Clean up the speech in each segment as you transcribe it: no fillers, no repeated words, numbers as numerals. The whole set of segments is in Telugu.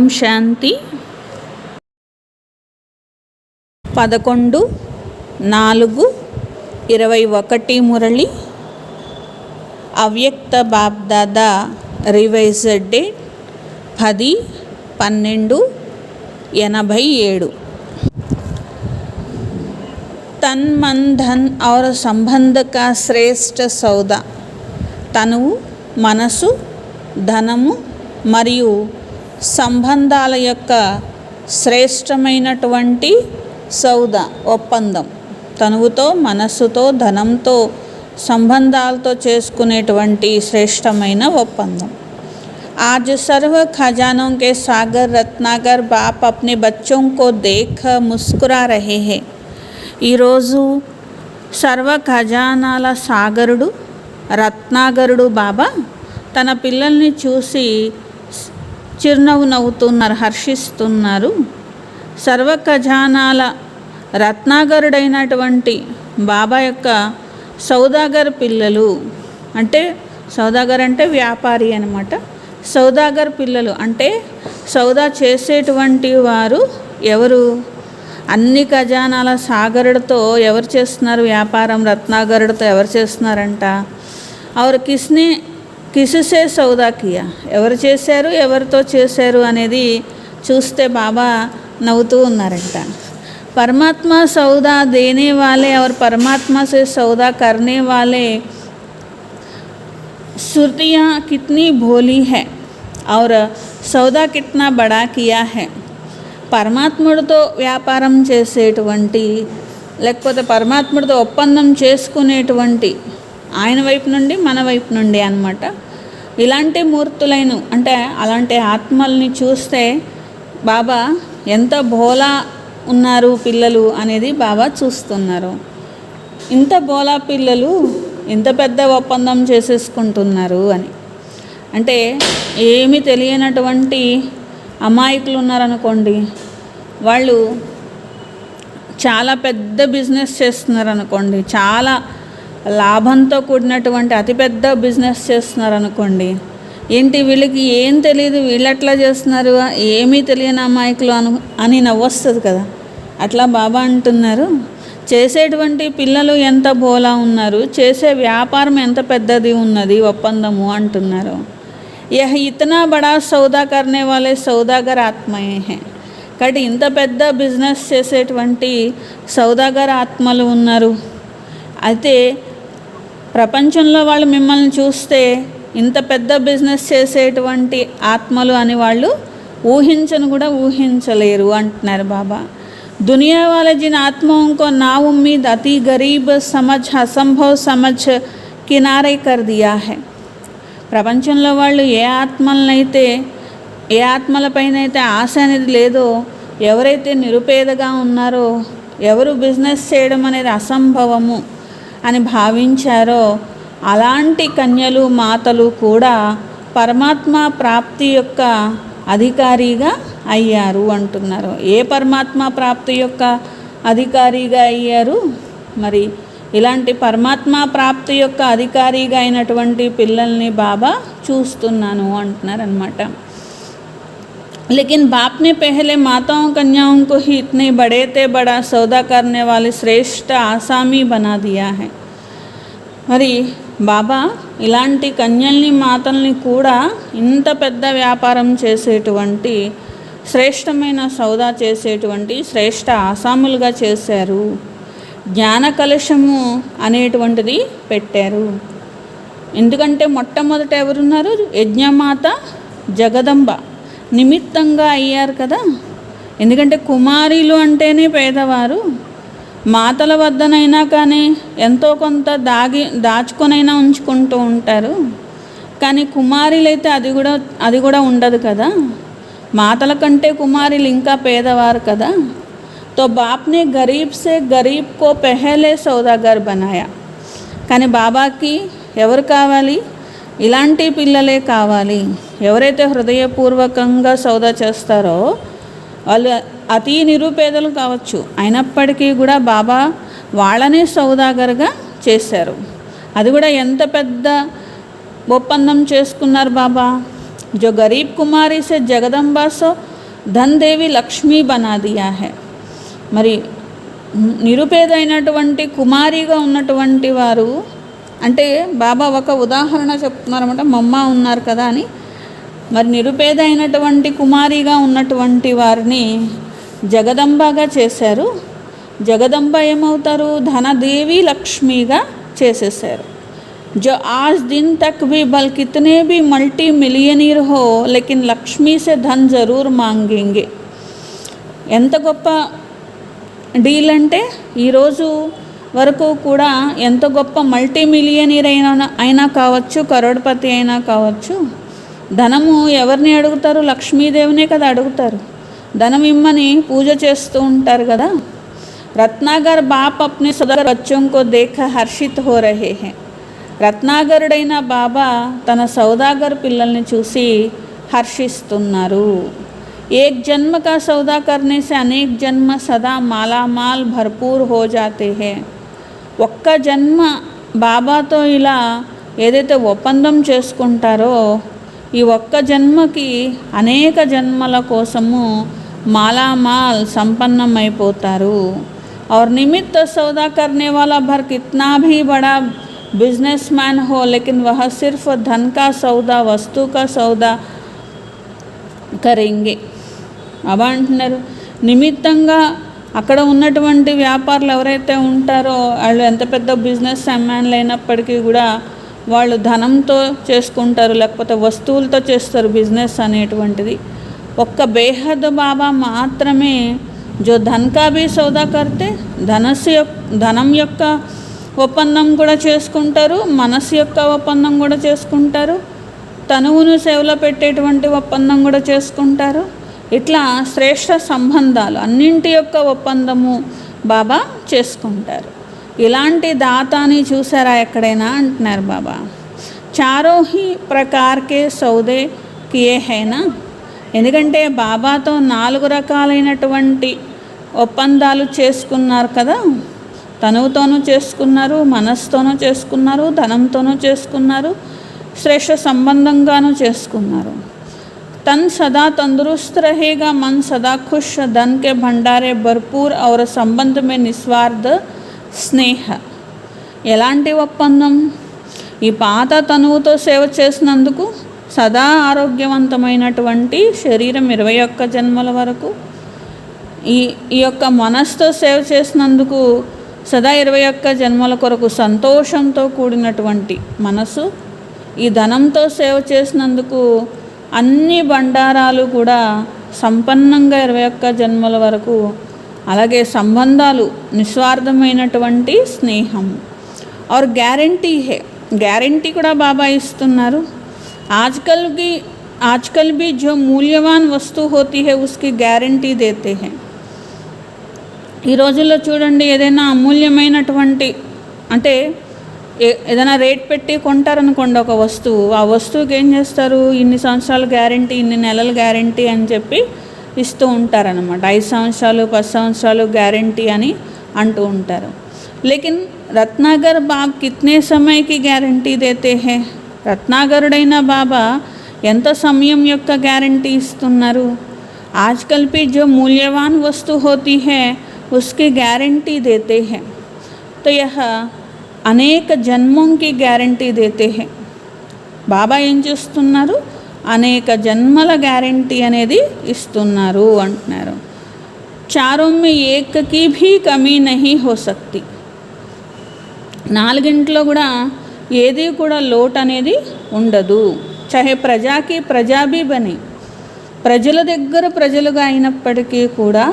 ఓం శాంతి. 11/4/21 మురళి. అవ్యక్త బాప్దాదా రివైజ్డ్ డేట్ 10/12/87. तन मन धन और संबंध का श्रेष्ठ सौदा. తనువు, మనసు, ధనము మరియు సంబంధాల యొక్క శ్రేష్టమైనటువంటి సౌదా, ఒప్పందం. తనువుతో, మనస్సుతో, ధనంతో, సంబంధాలతో చేసుకునేటువంటి శ్రేష్టమైన ఒప్పందం. आज सर्व खजानों के सागर रत्नाकर बाप अपने बच्चों को देख मुस्कुरा रहे हैं. ఈరోజు సర్వ ఖజానాల సాగరుడు, రత్నాగరుడు బాబా తన పిల్లల్ని చూసి చిరునవ్వు నవ్వుతున్నారు, హర్షిస్తున్నారు. సర్వ ఖజానాల రత్నాగరుడైనటువంటి బాబా యొక్క సౌదాగర్ పిల్లలు, అంటే సౌదాగర్ అంటే వ్యాపారి అన్నమాట. సౌదాగర్ పిల్లలు అంటే సౌదా చేసేటువంటి వారు ఎవరు? అన్ని ఖజానాల సాగరుడితో ఎవరు చేస్తున్నారు వ్యాపారం? రత్నాగరుడితో ఎవరు చేస్తున్నారంట? और కిస్సే సౌదా కియా, ఎవరు చేశారు, ఎవరితో చేశారు అనేది చూస్తే బాబా నవ్వుతూ ఉన్నారంట. परमात्मा सौदा देने वाले और परमात्मा से सौदा करने वाले सुरतियाँ कितनी भोली है और सौदा कितना बड़ा किया है. పరమాత్ముడితో వ్యాపారం చేసేటువంటి, లేకపోతే పరమాత్ముడితో ఒప్పందం చేసుకునేటువంటి ఆయన వైపు నుండి మన వైపు నుండి అన్నమాట. ఇలాంటి మూర్తులైన అంటే అలాంటి ఆత్మల్ని చూస్తే బాబా ఎంత భోలా ఉన్నారు పిల్లలు అనేది బాబా చూస్తున్నారు. ఇంత భోలా పిల్లలు ఇంత పెద్ద ఒప్పందం చేసేసుకుంటున్నారు అని అంటే ఏమీ తెలియనటువంటి అమాయకులు ఉన్నారనుకోండి, వాళ్ళు చాలా పెద్ద బిజినెస్ చేస్తున్నారనుకోండి, చాలా లాభంతో కూడినటువంటి అతిపెద్ద బిజినెస్ చేస్తున్నారనుకోండి, ఏంటి వీళ్ళకి ఏం తెలియదు, వీళ్ళు ఎట్లా చేస్తున్నారు, ఏమీ తెలియని అమాయకులు అని నవ్వొస్తుంది కదా. అట్లా బాబా అంటున్నారు, చేసేటువంటి పిల్లలు ఎంత భోలా ఉన్నారు, చేసే వ్యాపారం ఎంత పెద్దది ఉన్నది ఒప్పందము అంటున్నారు. यह इतना बड़ा सौदा करने वाले सौदागर आत्माएं हैं. కాబట్టి ఇంత పెద్ద బిజినెస్ చేసేటువంటి సౌదాగర్ ఆత్మలు ఉన్నారు. అయితే ప్రపంచంలో వాళ్ళు మిమ్మల్ని చూస్తే ఇంత పెద్ద బిజినెస్ చేసేటువంటి ఆత్మలు అని వాళ్ళు ఊహించలేరు అంటున్నారు బాబా. दुनिया वाले जिन आत्माओं को नाउम्मीद, अति गरीब समझ, असंभव समझ किनारे कर दिया है. ప్రపంచంలో వాళ్ళు ఏ ఆత్మలపైన అయితే ఆశ అనేది లేదో, ఎవరైతే నిరుపేదగా ఉన్నారో, ఎవరు బిజినెస్ చేయడం అనేది అసంభవము అని భావించారో అలాంటి కన్యలు, మాతలు కూడా పరమాత్మ ప్రాప్తి యొక్క అధికారిగా అయ్యారు అంటున్నారు. ఏ పరమాత్మ ప్రాప్తి యొక్క అధికారిగా అయ్యారు? మరి ఇలాంటి పరమాత్మ ప్రాప్తి యొక్క అధికారిగా అయినటువంటి పిల్లల్ని బాబా చూస్తున్నాను అంటున్నారు అన్నమాట. लेकिन बाप ने पहले माताओं कन्याओं को ही इतने बड़े ते बड़ा सौदा करने वाले श्रेष्ठ आसामी बना दिया है. మరి బాబా ఇలాంటి కన్యల్ని, మాతల్ని కూడా ఇంత పెద్ద వ్యాపారం చేసేటువంటి, శ్రేష్టమైన సౌదా చేసేటువంటి శ్రేష్ఠ ఆసాములుగా చేశారు. జ్ఞాన కలశము అనేటువంటిది పెట్టారు. ఎందుకంటే మొట్టమొదట ఎవరున్నారు? యజ్ఞమాత జగదంబ నిమిత్తంగా అయ్యారు కదా. ఎందుకంటే కుమారీలు అంటేనే పేదవారు, మాతల వద్దనైనా కానీ ఎంతో కొంత దాచుకొనైనా ఉంచుకుంటూ ఉంటారు. కానీ కుమారీలైతే అది కూడా ఉండదు కదా. మాతల కంటే కుమారీలు ఇంకా పేదవారు కదా. तो बाप ने गरीब से गरीब को पहले सौदागर बनाया. కానీ బాబాకి ఎవరు కావాలి? ఇలాంటి పిల్లలే కావాలి. ఎవరైతే హృదయపూర్వకంగా సౌదా చేస్తారో వాళ్ళు అతి నిరుపేదలు కావచ్చు, అయినప్పటికీ కూడా బాబా వాళ్ళనే సౌదాగర్గా చేశారు. అది కూడా ఎంత పెద్ద ఒప్పందం చేసుకున్నారు బాబా. जो गरीब कुमारी से जगदम्बा सो धन देवी लक्ष्मी बना दिया है। మరి నిరుపేదైనటువంటి కుమారిగా ఉన్నటువంటి వారు అంటే బాబా ఒక ఉదాహరణ చెప్తున్నారన్నమాట, మమ్మ ఉన్నారు కదా అని. మరి నిరుపేద అయినటువంటి కుమారిగా ఉన్నటువంటి వారిని జగదంబగా చేశారు. జగదంబ ఏమవుతారు? ధనదేవి లక్ష్మిగా చేసేసారు. जो आज दिन तक भी बल कितने भी मल्टी मिलियनीर हो लेकिन लक्ष्मी से धन ज़रूर मांगेंगे. ఎంత గొప్ప డీల్ అంటే ఈరోజు వరకు కూడా ఎంత గొప్ప మల్టీ మిలియనీర్ అయినా కావచ్చు, కరోడ్పతి అయినా కావచ్చు, ధనము ఎవరిని అడుగుతారు? లక్ష్మీదేవినే కదా అడుగుతారు. ధనం ఇమ్మని పూజ చేస్తూ ఉంటారు కదా. రత్నాగర్ బాప్ అప్నే సదర్ బచ్చోं को देखा हर्षित हो रहे हैं. రత్నాగరుడైన బాబా తన సౌదాగర్ పిల్లల్ని చూసి హర్షిస్తున్నారు. एक जन्म का सौदा करने से अनेक जन्म सदा मालामाल भरपूर हो जाते हैं. ఒక్క జన్మ బాబాతో ఇలా ఏదైతే ఒప్పందం చేసుకుంటారో ఈ ఒక్క జన్మకి అనేక జన్మల కోసము మాలామాల్ సంపన్నమైపోతారు. और निमित्त सौदा करने वाला भर कितना भी बड़ा बिजनेसमैन हो लेकिन वह सिर्फ धन का सौदा, वस्तु का सौदा करेंगे. అలా అంటున్నారు, నిమిత్తంగా అక్కడ ఉన్నటువంటి వ్యాపారులు ఎవరైతే ఉంటారో వాళ్ళు ఎంత పెద్ద బిజినెస్ మ్యాన్లు అయినప్పటికీ కూడా వాళ్ళు ధనంతో చేసుకుంటారు, లేకపోతే వస్తువులతో చేస్తారు బిజినెస్ అనేటువంటిది. ఒక్క బేహద్ బాబా మాత్రమే జో ధన్ కా భీ సౌదా కర్తే, ధనం యొక్క ఒప్పందం కూడా చేసుకుంటారు, మనసు యొక్క ఒప్పందం కూడా చేసుకుంటారు, తనువును సేవలో పెట్టేటువంటి ఒప్పందం కూడా చేసుకుంటారు. ఇట్లా శ్రేష్ఠ సంబంధాలు అన్నింటి యొక్క ఒప్పందము బాబా చేసుకుంటారు. ఇలాంటి దాతాని చూసారా ఎక్కడైనా అంటున్నారు బాబా. చారో హీ ప్రకార్కే సౌదే కియే హైనా. ఎందుకంటే బాబాతో 4 రకాలైనటువంటి ఒప్పందాలు చేసుకున్నారు కదా. తనువుతోనూ చేసుకున్నారు, మనసుతోనూ చేసుకున్నారు, ధనంతోనూ చేసుకున్నారు, శ్రేష్ఠ సంబంధంగానూ చేసుకున్నారు. तन सदा तंदुरुस्त रहेगा, मन सदा खुश, धन के भंडारे भरपूर और संबंध में निस्वार्थ స్నేహ. ఎలాంటి ఒప్పందం? ఈ పాత తనువుతో సేవ చేసినందుకు సదా ఆరోగ్యవంతమైనటువంటి శరీరం 21 జన్మల వరకు, ఈ యొక్క మనస్సుతో సేవ చేసినందుకు సదా 21 జన్మల కొరకు సంతోషంతో కూడినటువంటి మనసు, ఈ ధనంతో సేవ చేసినందుకు అన్ని బండారాలు కూడా సంపన్నంగా 21 జన్మల వరకు, అలాగే సంబంధాలు నిస్వార్థమైనటువంటి స్నేహం. और గ్యారంటీ హే, గ్యారంటీ కూడా బాబా ఇస్తున్నారు. आजकल भी जो मूल्यवान वस्तु होती है उसकी गारंटी देते हैं. ఈ రోజుల్లో చూడండి, ఏదైనా అమూల్యమైనటువంటి అంటే ఏదైనా రేట్ పెట్టి కొంటారనుకోండి ఒక వస్తువు, ఆ వస్తువుకి ఏం చేస్తారు? ఇన్ని సంవత్సరాలు గ్యారంటీ, ఇన్ని నెలలు గ్యారంటీ అని చెప్పి ఇస్తూ ఉంటారనమాట. 5 సంవత్సరాలు 10 సంవత్సరాలు గ్యారంటీ అని అంటూ ఉంటారు. లేకిన్ రత్నాగర్ బాబ్ కిత్నే సమయకి గ్యారంటీ దేతే హే. రత్నాగరుడైన బాబా ఎంత సమయం యొక్క గ్యారంటీ ఇస్తున్నారు? ఆజ్కల్ भी जो मूल्यवान वस्तु होती है उसकी गारंटी देते हैं. तो यह అనేక జన్మంకి గ్యారంటీ దేతే హే. బాబా ఏం చేస్తున్నారు? అనేక జన్మల గ్యారంటీ అనేది ఇస్తున్నారు అంటున్నారు. చారోं में एक की भी कमी नहीं हो सकती. 4 కూడా ఏది కూడా లోటు అనేది ఉండదు. చాహే ప్రజాకి ప్రజాభి బని, ప్రజల దగ్గర ప్రజలుగా అయినప్పటికీ కూడా,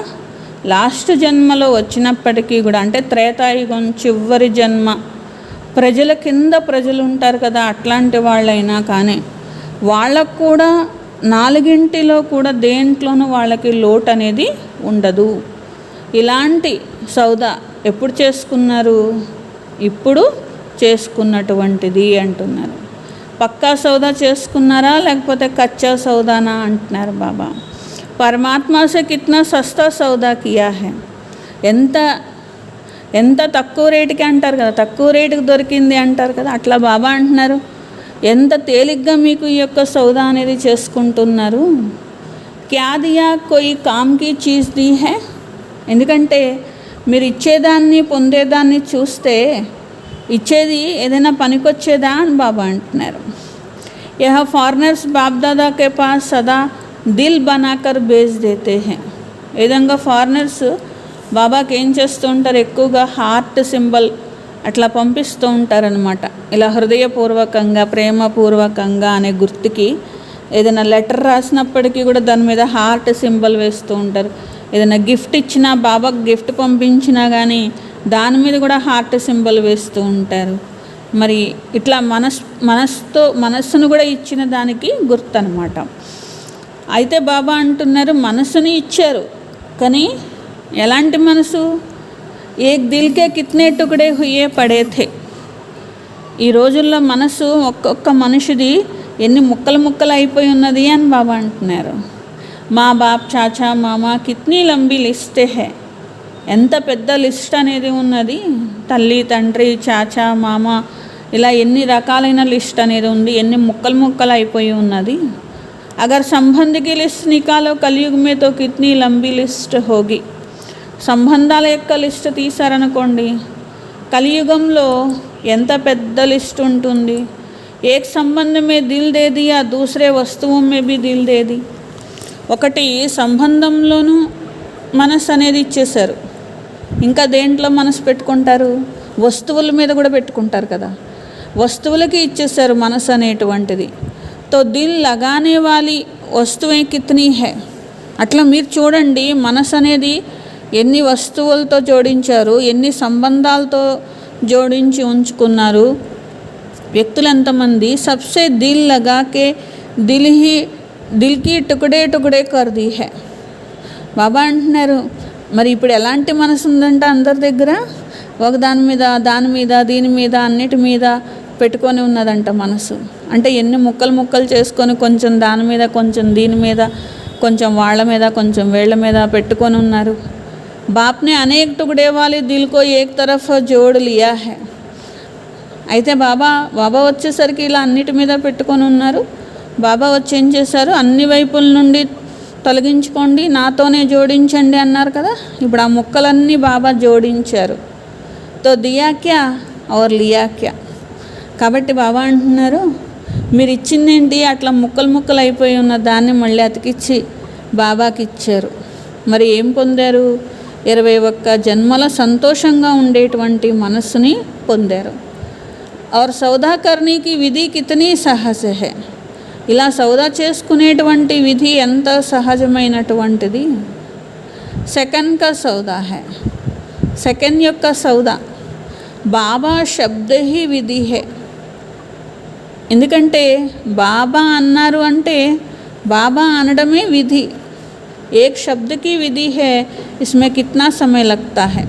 లాస్ట్ జన్మలో వచ్చినప్పటికీ కూడా, అంటే త్రేతాయుగం చివరి జన్మ ప్రజల కింద ప్రజలు ఉంటారు కదా, అట్లాంటి వాళ్ళైనా కానీ వాళ్ళకు కూడా 4 కూడా దేంట్లోనూ వాళ్ళకి లోటు అనేది ఉండదు. ఇలాంటి సౌదా ఎప్పుడు చేసుకున్నారు? ఇప్పుడు చేసుకున్నటువంటిది అంటున్నారు. పక్కా సౌదా చేసుకున్నారా లేకపోతే కచ్చా సౌదానా అంటున్నారు బాబా. పరమాత్మ సే కిత్నా సస్తా సౌదా కియా హై. ఎంత తక్కువ రేటుకి అంటారు కదా, తక్కువ రేటుకి దొరికింది అంటారు కదా, అట్లా బాబా అంటున్నారు ఎంత తేలిగ్గా మీకు ఈ యొక్క సౌదా అనేది చేసుకుంటున్నారు. క్యా దియా కోయి కామ్ కి చీజ్ दी है ఎందుకంటే మీరు ఇచ్చేదాన్ని పొందేదాన్ని చూస్తే ఇచ్చేది ఏదైనా పనికొచ్చేదా అని బాబా అంటున్నారు. यह फॉरेनर्स बाप दादा के पास सदा दिल बनाकर भेज देते हैं. ఈ విధంగా ఫారినర్స్ బాబాకి ఏం చేస్తూ ఉంటారు, ఎక్కువగా హార్ట్ సింబల్ అట్లా పంపిస్తూ ఉంటారనమాట. ఇలా హృదయపూర్వకంగా ప్రేమపూర్వకంగా అనే గుర్తుకి ఏదైనా లెటర్ రాసినప్పటికీ కూడా దాని మీద హార్ట్ సింబల్ వేస్తూ ఉంటారు. ఏదైనా గిఫ్ట్ ఇచ్చినా, బాబాకు గిఫ్ట్ పంపించినా కానీ దాని మీద కూడా హార్ట్ సింబల్ వేస్తూ ఉంటారు. మరి ఇట్లా మనస్సును కూడా ఇచ్చిన దానికి గుర్తు అనమాట. అయితే బాబా అంటున్నారు మనసుని ఇచ్చారు, కానీ ఎలాంటి మనసు? ఏక్ దిల్కే కిత్నే టుకడే హుయే పడే థే. ఈ రోజుల్లో మనసు ఒక్కొక్క మనిషిది ఎన్ని ముక్కలు అయిపోయి ఉన్నది అని బాబా అంటున్నారు. మా బాప్ చాచా మామా కిత్నీ లంబీ లిస్టే హే. ఎంత పెద్ద లిస్ట్ అనేది ఉన్నది. తల్లి తండ్రి చాచా మామ ఇలా ఎన్ని రకాలైన లిస్ట్ అనేది ఉంది, ఎన్ని ముక్కలు అయిపోయి ఉన్నది. అగర్ సంబంధికి లిస్ట్ నికాలో కలియుగ మే తో కిత్నీ లంబీ లిస్ట్ హోగి. సంబంధాల యొక్క లిస్ట్ తీశారనుకోండి, కలియుగంలో ఎంత పెద్ద లిస్ట్ ఉంటుంది. ఏక్ సంబంధం మే దిల్ దే దియా దూసరే వస్తువు మే భీ దిల్ దే ది. ఒకటి సంబంధంలోనూ మనసు అనేది ఇచ్చేశారు, ఇంకా దేంట్లో మనసు పెట్టుకుంటారు? వస్తువుల మీద కూడా పెట్టుకుంటారు కదా, వస్తువులకి ఇచ్చేశారు మనసు అనేటువంటిది. తో దిల్ లగానే వాలి వస్తువే కిత్నీ హై. అట్లా మీరు చూడండి, మనసు అనేది ఎన్ని వస్తువులతో జోడించారు, ఎన్ని సంబంధాలతో జోడించి ఉంచుకున్నారు. వ్యక్తులు ఎంతమంది. సబ్సే దిల్ లగాకే దిల్కి టుకడే కర్ दी है. బాబా అంటున్నారు మరి ఇప్పుడు ఎలాంటి మనసు ఉందంట అందరి దగ్గర? ఒక దాని మీద దీని మీద అన్నిటి మీద పెట్టుకొని ఉన్నదంట మనసు. అంటే ఎన్ని ముక్కలు చేసుకొని కొంచెం దాని మీద, కొంచెం దీని మీద, కొంచెం వాళ్ళ మీద, కొంచెం వేళ్ళ మీద పెట్టుకొని ఉన్నారు. బాప్నే అనేక టుకడే వాలి దిల్కో ఏక్ తరఫ్ జోడ్ లియా హై. అయితే బాబా వచ్చేసరికి ఇలా అన్నిటి మీద పెట్టుకొని ఉన్నారు. బాబా వచ్చి ఏం చేశారు, అన్ని వైపుల నుండి తొలగించుకోండి, నాతోనే జోడించండి అన్నారు కదా. ఇప్పుడు ఆ ముక్కలన్నీ బాబా జోడించారు. తో దియా క్యా ఔర్ లియా క్యా. కాబట్టి బాబా అంటున్నారు మీరు ఇచ్చిందేంటి, అట్లా ముక్కలు అయిపోయి ఉన్న దాన్ని మళ్ళీ అతికిచ్చి బాబాకి ఇచ్చారు. మరి ఏం పొందారు? 21 జన్మల సంతోషంగా ఉండేటువంటి మనస్సుని పొందారు. ఔర్ సౌదా కర్నీకి విధి కితనీ సహజ హై. ఇలా సౌదా చేసుకునేటువంటి విధి ఎంత సహజమైనటువంటిది. సెకండ్ కా సౌదా హై. సెకండ్ యొక్క సౌదా బాబా శబ్ద హీ విధి హై. ఎందుకంటే బాబా అన్నారు అంటే బాబా అనడమే విధి. ఏక్ శబ్దకి విధి హై, ఇస్మే కిత్నా సమయ లగ్తా హై.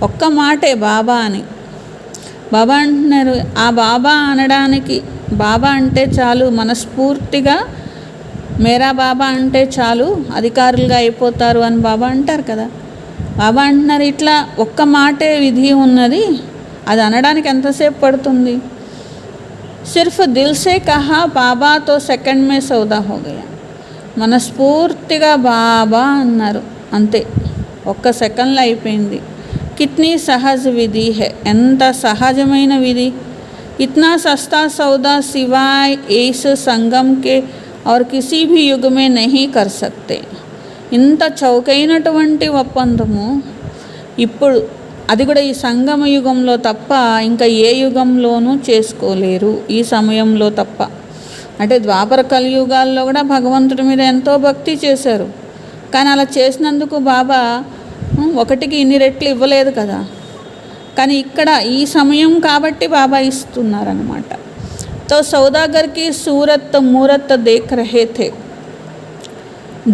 ఒక్క మాటే బాబా అని. బాబా అంటున్నారు ఆ బాబా అనడానికి, బాబా అంటే చాలు మనస్ఫూర్తిగా మేరా బాబా అంటే చాలు అధికారులుగా అయిపోతారు అని బాబా అంటారు కదా. బాబా అంటున్నారు ఇట్లా ఒక్క మాటే విధి ఉన్నది, అది అనడానికి ఎంతసేపు పడుతుంది? సిర్ఫ్ దిల్ సే కహా బాబా తో సెకండ్ మే సౌదా హో గయా. మనస్ఫూర్తిగా బాబా అన్నారు అంతే, ఒక్క సెకండ్లో అయిపోయింది. కిత్నీ సహజ విధి హై. ఎంత సహజమైన విధి. ఇత్నా సస్తా సౌదా సివాయ్ ఏస్ సంగం కే और किसी भी युग में नहीं कर सकते. ఇంత చౌకైనటువంటి ఒప్పందము ఇప్పుడు, అది కూడా ఈ సంగమ యుగంలో తప్ప ఇంకా ఏ యుగంలోనూ చేసుకోలేరు, ఈ సమయంలో తప్ప. అంటే ద్వాపర కలియుగాల్లో కూడా భగవంతుడి మీద ఎంతో భక్తి చేశారు, కానీ అలా చేసినందుకు బాబా ఒకటికి ఇన్ని రెట్లు ఇవ్వలేదు కదా. కానీ ఇక్కడ ఈ సమయం కాబట్టి బాబా ఇస్తున్నారన్నమాట. तो सौदागर की सूरत मूरत देख रहे थे.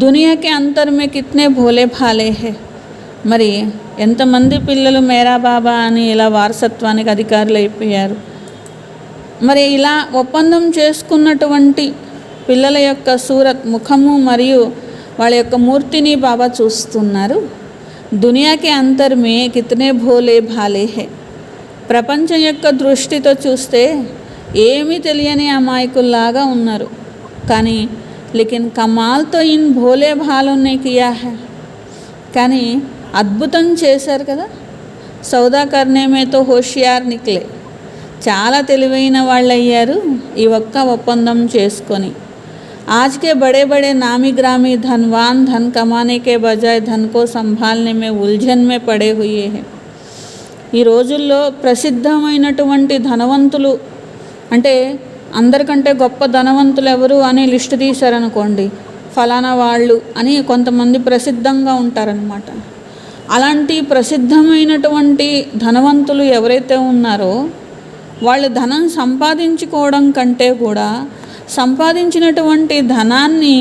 दुनिया के अंतर में कितने भोले भाले हैं. మరి ఎంతమంది పిల్లలు మేరా బాబా అని ఇలా వారసత్వానికి అధికారులు అయిపోయారు. మరి ఇలా ఒప్పందం చేసుకున్నటువంటి పిల్లల యొక్క సూరత్ ముఖము మరియు వాళ్ళ యొక్క మూర్తిని బాబా చూస్తున్నారు. దునియాకి అంతర్ మే కితనే భోలే భాలే హే. ప్రపంచం యొక్క దృష్టితో చూస్తే ఏమీ తెలియని అమాయకుల్లాగా ఉన్నారు, కానీ लेकिन कमाल तो इन भोले भालों ने किया है। కానీ అద్భుతం చేశారు కదా, సౌదా కర్నే మే తో హోషియార్ నిక్లే, చాలా తెలివైన వాళ్ళు అయ్యారు ఈ ఒక్క ఒప్పందం చేసుకొని। आज के बड़े बड़े नामी ग्रामी धनवान धन कमाने के बजाय धन को संभालने में उलझन में पड़े हुए हैं। ఈ రోజుల్లో ప్రసిద్ధమైనటువంటి ధనవంతులు అంటే అందరికంటే గొప్ప ధనవంతులు ఎవరు అని లిస్ట్ తీశారనుకోండి, ఫలానా వాళ్ళు అని కొంతమంది ప్రసిద్ధంగా ఉంటారనమాట। అలాంటి ప్రసిద్ధమైనటువంటి ధనవంతులు ఎవరైతే ఉన్నారో వాళ్ళు ధనం సంపాదించుకోవడం కంటే కూడా సంపాదించినటువంటి ధనాన్ని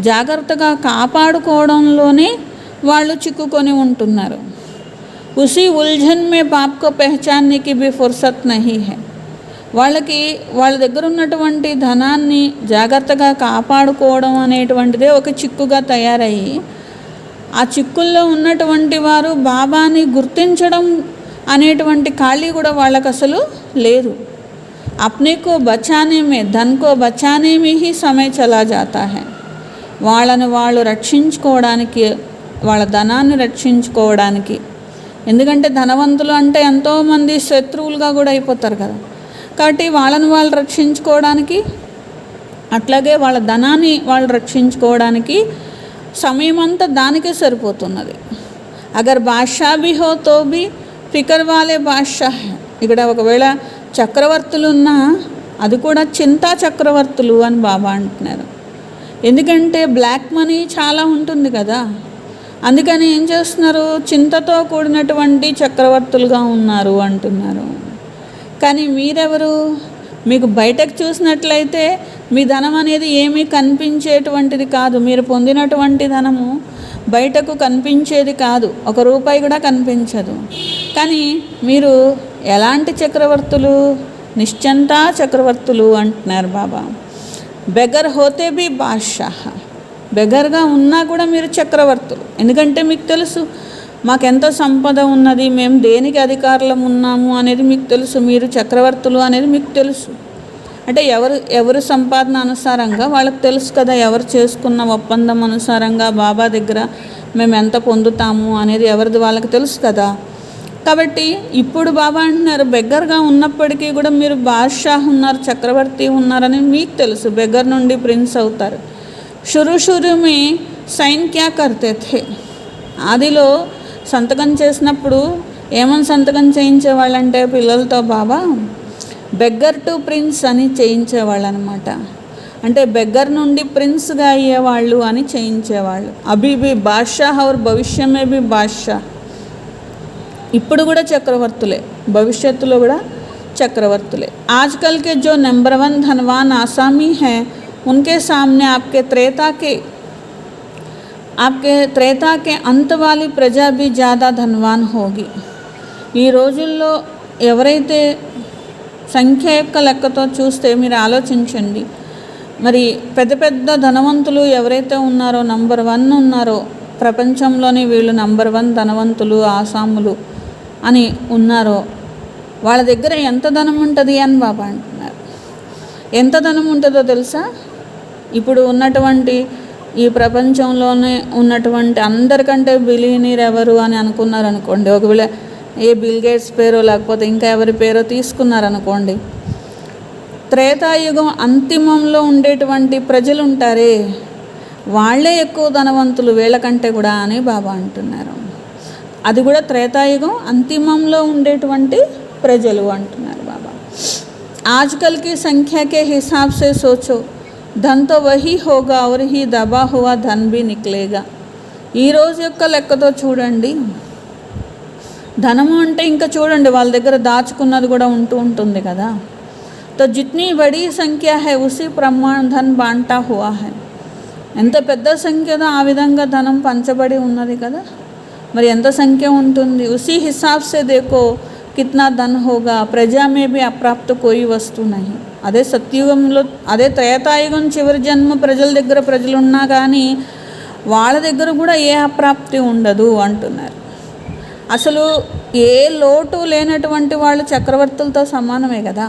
జాగ్రత్తగా కాపాడుకోవడంలోనే వాళ్ళు చిక్కుకొని ఉంటున్నారు। ఉసి ఉల్झन में पाप को पहचानने की भी फुर्सत नहीं है। వాళ్ళకి వాళ్ళ దగ్గర ఉన్నటువంటి ధనాన్ని జాగ్రత్తగా కాపాడుకోవడం అనేటువంటిదే ఒక చిక్కుగా తయారయ్యి, ఆ చిక్కుల్లో ఉన్నటువంటి వారు బాబాని గుర్తించడం అనేటువంటి ఖాళీ కూడా వాళ్ళకు అసలు లేదు। अपने को बचाने में धन को बचाने में ही समय चला जाता है। వాళ్ళని వాళ్ళు రక్షించుకోవడానికి, వాళ్ళ ధనాన్ని రక్షించుకోవడానికి, ఎందుకంటే ధనవంతులు అంటే ఎంతోమంది శత్రువులుగా కూడా అయిపోతారు కదా, కాబట్టి వాళ్ళని వాళ్ళు రక్షించుకోవడానికి, అట్లాగే వాళ్ళ ధనాన్ని వాళ్ళు రక్షించుకోవడానికి సమయం అంతా దానికే సరిపోతున్నది। అగర్ బాద్షా భీ హో తో భీ ఫికర్ వాలే బాద్షా హై। ఇక్కడ ఒకవేళ చక్రవర్తులు ఉన్నా అది కూడా చింతా చక్రవర్తులు అని బాబా అంటున్నారు। ఎందుకంటే బ్లాక్ మనీ చాలా ఉంటుంది కదా, అందుకని ఏం చేస్తున్నారు, చింతతో కూడినటువంటి చక్రవర్తులుగా ఉన్నారు అంటున్నారు। కానీ మీరెవరు? మీకు బయటకు చూసినట్లయితే మీ ధనం అనేది ఏమీ కనిపించేటువంటిది కాదు, మీరు పొందినటువంటి ధనము బయటకు కనిపించేది కాదు, ఒక రూపాయి కూడా కనిపించదు। కానీ మీరు ఎలాంటి చక్రవర్తులు? నిశ్చంతా చక్రవర్తులు అంటున్నారు బాబా। బెగర్ హోతే బి బాద్షాహ్, బెగర్గా ఉన్నా కూడా మీరు చక్రవర్తులు, ఎందుకంటే మీకు తెలుసు మాకెంత సంపద ఉన్నది, మేము దేనికి అధికారులం ఉన్నాము అనేది మీకు తెలుసు, మీరు చక్రవర్తులు అనేది మీకు తెలుసు। అంటే ఎవరు సంపాదన అనుసారంగా వాళ్ళకి తెలుసు కదా, ఎవరు చేసుకున్న ఒప్పందం అనుసారంగా బాబా దగ్గర మేము ఎంత పొందుతాము అనేది ఎవరిది వాళ్ళకి తెలుసు కదా। కాబట్టి ఇప్పుడు బాబా అంటున్నారు బెగ్గర్గా ఉన్నప్పటికీ కూడా మీరు బాద్షాహ్ ఉన్నారు, చక్రవర్తి ఉన్నారని మీకు తెలుసు, బెగ్గర్ నుండి ప్రిన్స్ అవుతారు। షురు మే సైన్ క్యా కర్తే థే, ఆదిలో సంతకం చేసినప్పుడు ఏమని సంతకం చేయించేవాళ్ళంటే పిల్లలతో బాబా బెగ్గర్ టు ప్రిన్స్ అని చేయించేవాళ్ళు అనమాట। అంటే బెగ్గర్ నుండి ప్రిన్స్గా అయ్యేవాళ్ళు అని చేయించేవాళ్ళు। అభి భీ బాద్షాహ్ और భవిష్య మే భీ బాద్షాహ్, ఇప్పుడు కూడా చక్రవర్తులే, భవిష్యత్తులో కూడా చక్రవర్తులే। आजकल के जो नंबर 1 धनवान आसामी हैं उनके सामने आपके त्रेता के अंत वाली प्रजा भी ज़्यादा धनवान होगी। ఈ రోజుల్లో ఎవరైతే సంఖ్య యొక్క లెక్కతో చూస్తే మీరు ఆలోచించండి, మరి పెద్ద పెద్ద ధనవంతులు ఎవరైతే ఉన్నారో, నంబర్ 1 ఉన్నారో ప్రపంచంలోని, వీళ్ళు నంబర్ 1 ధనవంతులు ఆసాములు అని ఉన్నారో వాళ్ళ దగ్గర ఎంత ధనం ఉంటుంది అని బాబా అంటున్నారు। ఎంత ధనం ఉంటుందో తెలుసా? ఇప్పుడు ఉన్నటువంటి ఈ ప్రపంచంలోనే ఉన్నటువంటి అందరికంటే బిలియనీర్ ఎవరు అని అనుకున్నారనుకోండి, ఒకవేళ ఏ బిల్ గేట్స్ పేరో లేకపోతే ఇంకా ఎవరి పేరో తీసుకున్నారనుకోండి, త్రేతాయుగం అంతిమంలో ఉండేటువంటి ప్రజలు ఉంటారే వాళ్ళే ఎక్కువ ధనవంతులు వీళ్ళకంటే కూడా అని బాబా అంటున్నారు। అది కూడా త్రేతాయుగం అంతిమంలో ఉండేటువంటి ప్రజలు అంటున్నారు బాబా। ఆజ్కల్ की संख्या के हिसाब से सोचो, धन तो वही होगा और ही दबा हुआ धन भी निकलेगा। ఈ రోజు యొక్క లెక్కతో చూడండి, ధనము అంటే ఇంకా చూడండి వాళ్ళ దగ్గర దాచుకున్నది కూడా ఉంటుంది కదా। तो जितनी बड़ी संख्या है उसी प्रमाण धन बांटा हुआ है। ఎంత పెద్ద సంఖ్యలో ఆ విధంగా ధనం పంచబడి ఉన్నది కదా, మరి ఎంత సంఖ్య ఉంటుంది? उसी हिसाब से देखो कितना धन होगा, प्रजा में भी अप्राप्त कोई वस्तु नहीं। అదే సత్యుగంలో, అదే త్రేతాయుగం చివరి జన్మ ప్రజల దగ్గర ప్రజలున్నా కానీ వాళ్ళ దగ్గర కూడా ఏ అప్రాప్తి ఉండదు అంటున్నారు। అసలు ఏ లోటు లేనటువంటి వాళ్ళు చక్రవర్తులతో సమానమే కదా।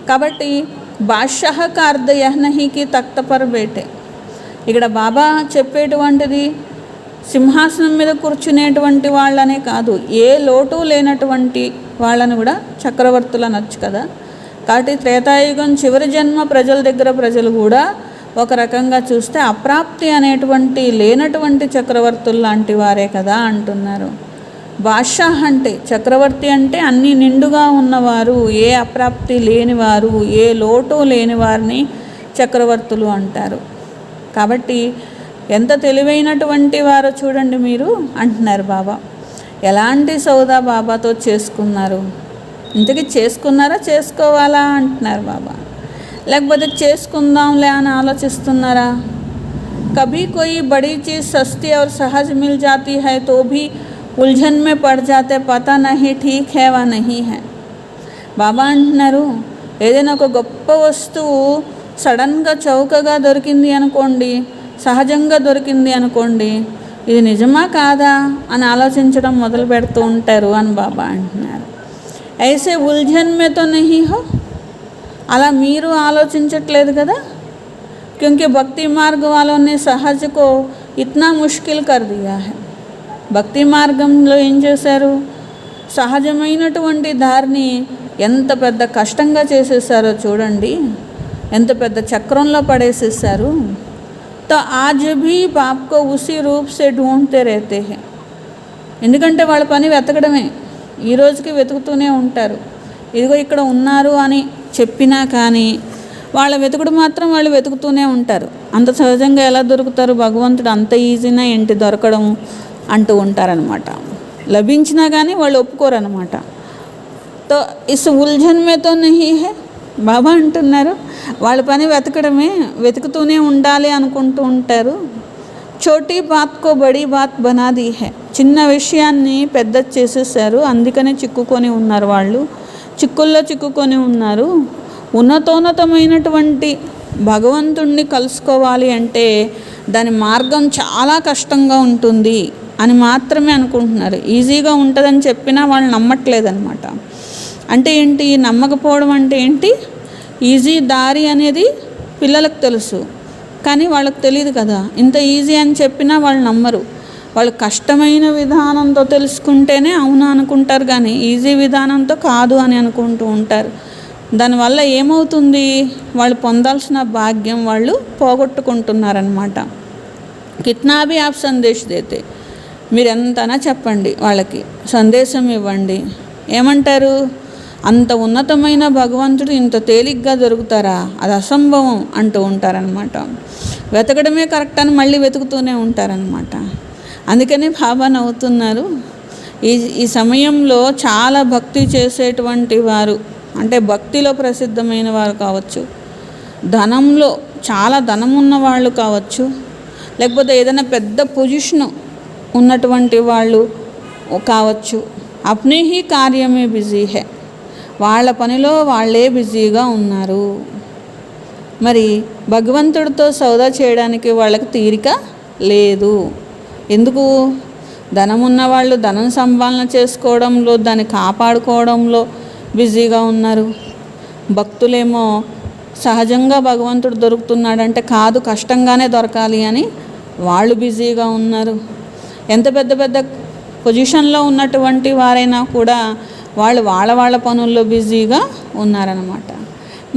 కాబట్టి బాద్షాహ్ కా అర్ధ యహ్ నహీ కి తఖ్త్ పర్ బైఠే, ఇక్కడ బాబా చెప్పేటువంటిది సింహాసనం మీద కూర్చునేటువంటి వాళ్ళనే కాదు, ఏ లోటు లేనటువంటి వాళ్ళని కూడా చక్రవర్తులు అనొచ్చు కదా. కాబట్టి త్రేతాయుగం చివరి జన్మ ప్రజల దగ్గర ప్రజలు కూడా ఒక రకంగా చూస్తే అప్రాప్తి అనేటువంటి లేనటువంటి చక్రవర్తులు లాంటి వారే కదా అంటున్నారు. బాద్షాహ్ అంటే చక్రవర్తి అంటే అన్నీ నిండుగా ఉన్నవారు, ఏ అప్రాప్తి లేనివారు, ఏ లోటు లేని వారిని చక్రవర్తులు అంటారు. కాబట్టి ఎంత తెలివైనటువంటి వారో చూడండి మీరు అంటున్నారు బాబా. ఎలాంటి సౌదా బాబాతో చేసుకున్నారు, ఇంతకీ చేసుకున్నారా చేసుకోవాలా అంటున్నారు బాబా. లేకపోతే చేసుకుందాంలే అని ఆలోచిస్తున్నారా? కభీ కోయి బడీ చీజ్ సస్ती और सहज मिल जाती है तो भी उलझन में पड़ जाते पता नहीं ठीक है वा नहीं है. బాబా అంటున్నారు, ఏదైనా ఒక గొప్ప వస్తువు సడన్గా చౌకగా దొరికింది అనుకోండి, సహజంగా దొరికింది అనుకోండి, ఇది నిజమా కాదా అని ఆలోచించడం మొదలు పెడుతూ ఉంటారు అని బాబా అంటున్నారు. ఐసే ఉల్झन में तो नहीं हो, అలా మీరు ఆలోచించట్లేదు కదా. क्योंकि भक्ति मार्ग वालों ने सहज को इतना मुश्किल कर दिया है. భక్తి మార్గంలో ఏం చేశారు, సహజమైనటువంటి దారిని ఎంత పెద్ద కష్టంగా చేసేసారో చూడండి, ఎంత పెద్ద చక్రంలో పడేసేసారు. तो आज भी बाप को उसी रूप से ढूंढते रहते हैं. ఎందుకంటే వాళ్ళ పని వెతకడమే, ఈ రోజుకి వెతుకుతూనే ఉంటారు. ఇదిగో ఇక్కడ ఉన్నారు అని చెప్పినా కానీ వాళ్ళ వెతుకుడు మాత్రం వాళ్ళు వెతుకుతూనే ఉంటారు. అంత సహజంగా ఎలా దొరుకుతారు, భగవంతుడు అంత ఈజీనా ఏంటి దొరకడం అంటూ ఉంటారనమాట. లభించినా కానీ వాళ్ళు ఒప్పుకోరనమాట. తో ఇస్ ఉల్झन में तो नहीं है, బాబా అంటున్నారు వాళ్ళ పని వెతకడమే, వెతుకుతూనే ఉండాలి అనుకుంటూ ఉంటారు. చోటీ బాత్ కో బడీ బాత్ బనా దీ హై, చిన్న విషయాన్ని పెద్ద చేసేసారు, అందుకనే చిక్కుకొని ఉన్నారు, వాళ్ళు చిక్కుల్లో చిక్కుకొని ఉన్నారు. ఉన్నతోన్నతమైనటువంటి భగవంతుణ్ణి కలుసుకోవాలి అంటే దాని మార్గం చాలా కష్టంగా ఉంటుంది అని మాత్రమే అనుకుంటున్నారు. ఈజీగా ఉంటుందని చెప్పినా వాళ్ళు నమ్మట్లేదన్నమాట. అంటే ఏంటి, నమ్మకపోవడం అంటే ఏంటి, ఈజీ దారి అనేది పిల్లలకు తెలుసు కానీ వాళ్ళకి తెలియదు కదా. ఇంత ఈజీ అని చెప్పినా వాళ్ళు నమ్మరు. వాళ్ళు కష్టమైన విధానంతో తెలుసుకుంటేనే అవును అనుకుంటారు కానీ ఈజీ విధానంతో కాదు అని అనుకుంటూ ఉంటారు. దానివల్ల ఏమవుతుంది, వాళ్ళు పొందాల్సిన భాగ్యం వాళ్ళు పోగొట్టుకుంటున్నారనమాట. కిత్నా భీ ఆప్ సందేశ్ దేతే, మీరు ఎంతనా చెప్పండి, వాళ్ళకి సందేశం ఇవ్వండి, ఏమంటారు, అంత ఉన్నతమైన భగవంతుడు ఇంత తేలిగ్గా దొరుకుతారా, అది అసంభవం అంటూ ఉంటారనమాట. వెతకడమే కరెక్ట్ అని మళ్ళీ వెతుకుతూనే ఉంటారనమాట. అందుకని బాబా నవ్వుతున్నారు. ఈ సమయంలో చాలా భక్తి చేసేటువంటి వారు, అంటే భక్తిలో ప్రసిద్ధమైన వారు కావచ్చు, ధనంలో చాలా ధనం ఉన్న వాళ్ళు కావచ్చు, లేకపోతే ఏదైనా పెద్ద పొజిషన్ ఉన్నటువంటి వాళ్ళు కావచ్చు, అప్నే హీ కార్యమే బిజీ హై, వాళ్ళ పనిలో వాళ్ళే బిజీగా ఉన్నారు. మరి భగవంతుడితో సౌదా చేయడానికి వాళ్ళకి తీరిక లేదు. ఎందుకు, ధనం ఉన్నవాళ్ళు ధనం సంపాదన చేసుకోవడంలో, దాన్ని కాపాడుకోవడంలో బిజీగా ఉన్నారు. భక్తులేమో సహజంగా భగవంతుడు దొరుకుతున్నాడంటే కాదు, కష్టంగానే దొరకాలి అని వాళ్ళు బిజీగా ఉన్నారు. ఎంత పెద్ద పెద్ద పొజిషన్లో ఉన్నటువంటి వారైనా కూడా వాళ్ళు వాళ్ళ పనుల్లో బిజీగా ఉన్నారన్నమాట.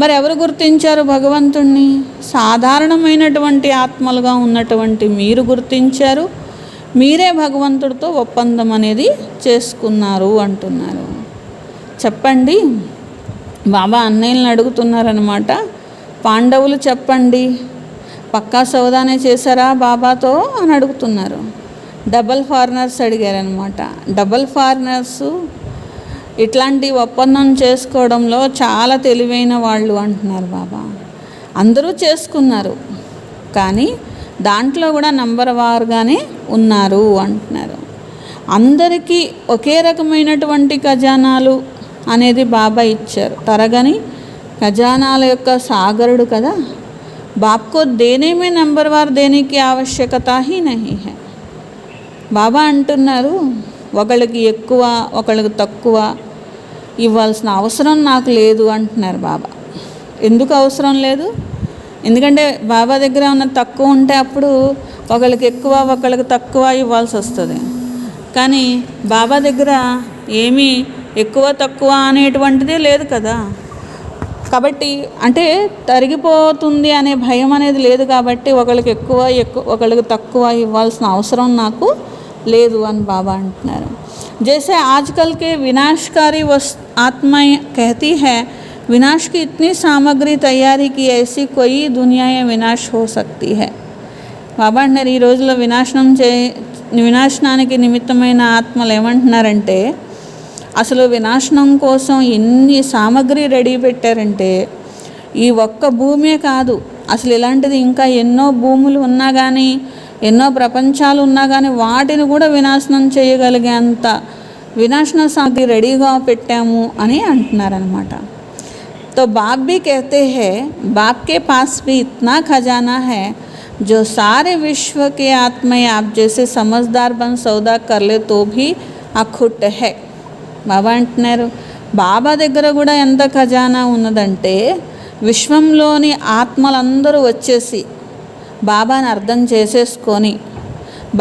మరి ఎవరు గుర్తించారు భగవంతుణ్ణి? సాధారణమైనటువంటి ఆత్మలుగా ఉన్నటువంటి మీరు గుర్తించారు, మీరే భగవంతుడితో ఒప్పందం అనేది చేసుకున్నారు అంటున్నారు. చెప్పండి, బాబా అన్నయ్యలను అడుగుతున్నారనమాట. పాండవులు చెప్పండి, పక్కా సౌదానే చేశారా బాబాతో అని అడుగుతున్నారు. డబల్ ఫారినర్స్ అడిగారనమాట. డబల్ ఫారినర్స్ ఇట్లాంటి ఒప్పందం చేసుకోవడంలో చాలా తెలివైన వాళ్ళు అంటున్నారు బాబా. అందరూ చేసుకున్నారు కానీ దాంట్లో కూడా నంబర్ వారుగానే ఉన్నారు అంటున్నారు. అందరికీ ఒకే రకమైనటువంటి ఖజానాలు అనేది బాబా ఇచ్చారు. తరగని ఖజానాల యొక్క సాగరుడు కదా. బాప్కో దేనే మే నంబర్ వార్ దేనికి ఆవశ్యకత హీ నహీ హై. బాబా అంటున్నారు, ఒకళ్ళకి ఎక్కువ ఒకళ్ళకి తక్కువ ఇవ్వాల్సిన అవసరం నాకు లేదు అంటున్నారు బాబా. ఎందుకు అవసరం లేదు? ఎందుకంటే బాబా దగ్గర ఉన్న తక్కువ ఉంటే అప్పుడు ఒకళ్ళకి ఎక్కువ ఒకళ్ళకి తక్కువ ఇవ్వాల్సి వస్తుంది. కానీ బాబా దగ్గర ఏమీ ఎక్కువ తక్కువ అనేటువంటిదే లేదు కదా. కాబట్టి అంటే తరిగిపోతుంది అనే భయం అనేది లేదు కాబట్టి ఒకళ్ళకి ఎక్కువ ఒకళ్ళకి తక్కువ ఇవ్వాల్సిన అవసరం నాకు లేదు అని బాబా అంటున్నారు. जैसे आजकल के विनाशकारी आत्माएं कहती है विनाश की इतनी सामग्री तैयारी की ऐसी कोई दुनिया में विनाश हो सकती है. బాబా అంటున్నారు ఈ రోజుల్లో వినాశనానికి నిమిత్తమైన ఆత్మలు ఏమంటున్నారంటే అసలు వినాశనం కోసం ఎన్ని సామగ్రి రెడీ పెట్టారంటే ఈ ఒక్క భూమే కాదు, అసలు ఇలాంటిది ఇంకా ఎన్నో భూములు ఉన్నా కానీ ఎన్నో ప్రపంచాలు ఉన్నా కానీ వాటిని కూడా వినాశనం చేయగలిగేంత వినాశన సామగ్రి రెడీగా పెట్టాము అని అంటున్నారనమాట. तो बाप भी कहते हैं बाप के पास भी इतना खजाना है जो सारे विश्व के आत्माएं आप जैसे समझदार बन सौदा कर ले तो भी अखुट है. బాబా అంటున్నారు బాబా దగ్గర కూడా ఎంత ఖజానా ఉన్నదంటే విశ్వంలోని ఆత్మలందరూ వచ్చేసి బాబాని అర్థం చేసేసుకొని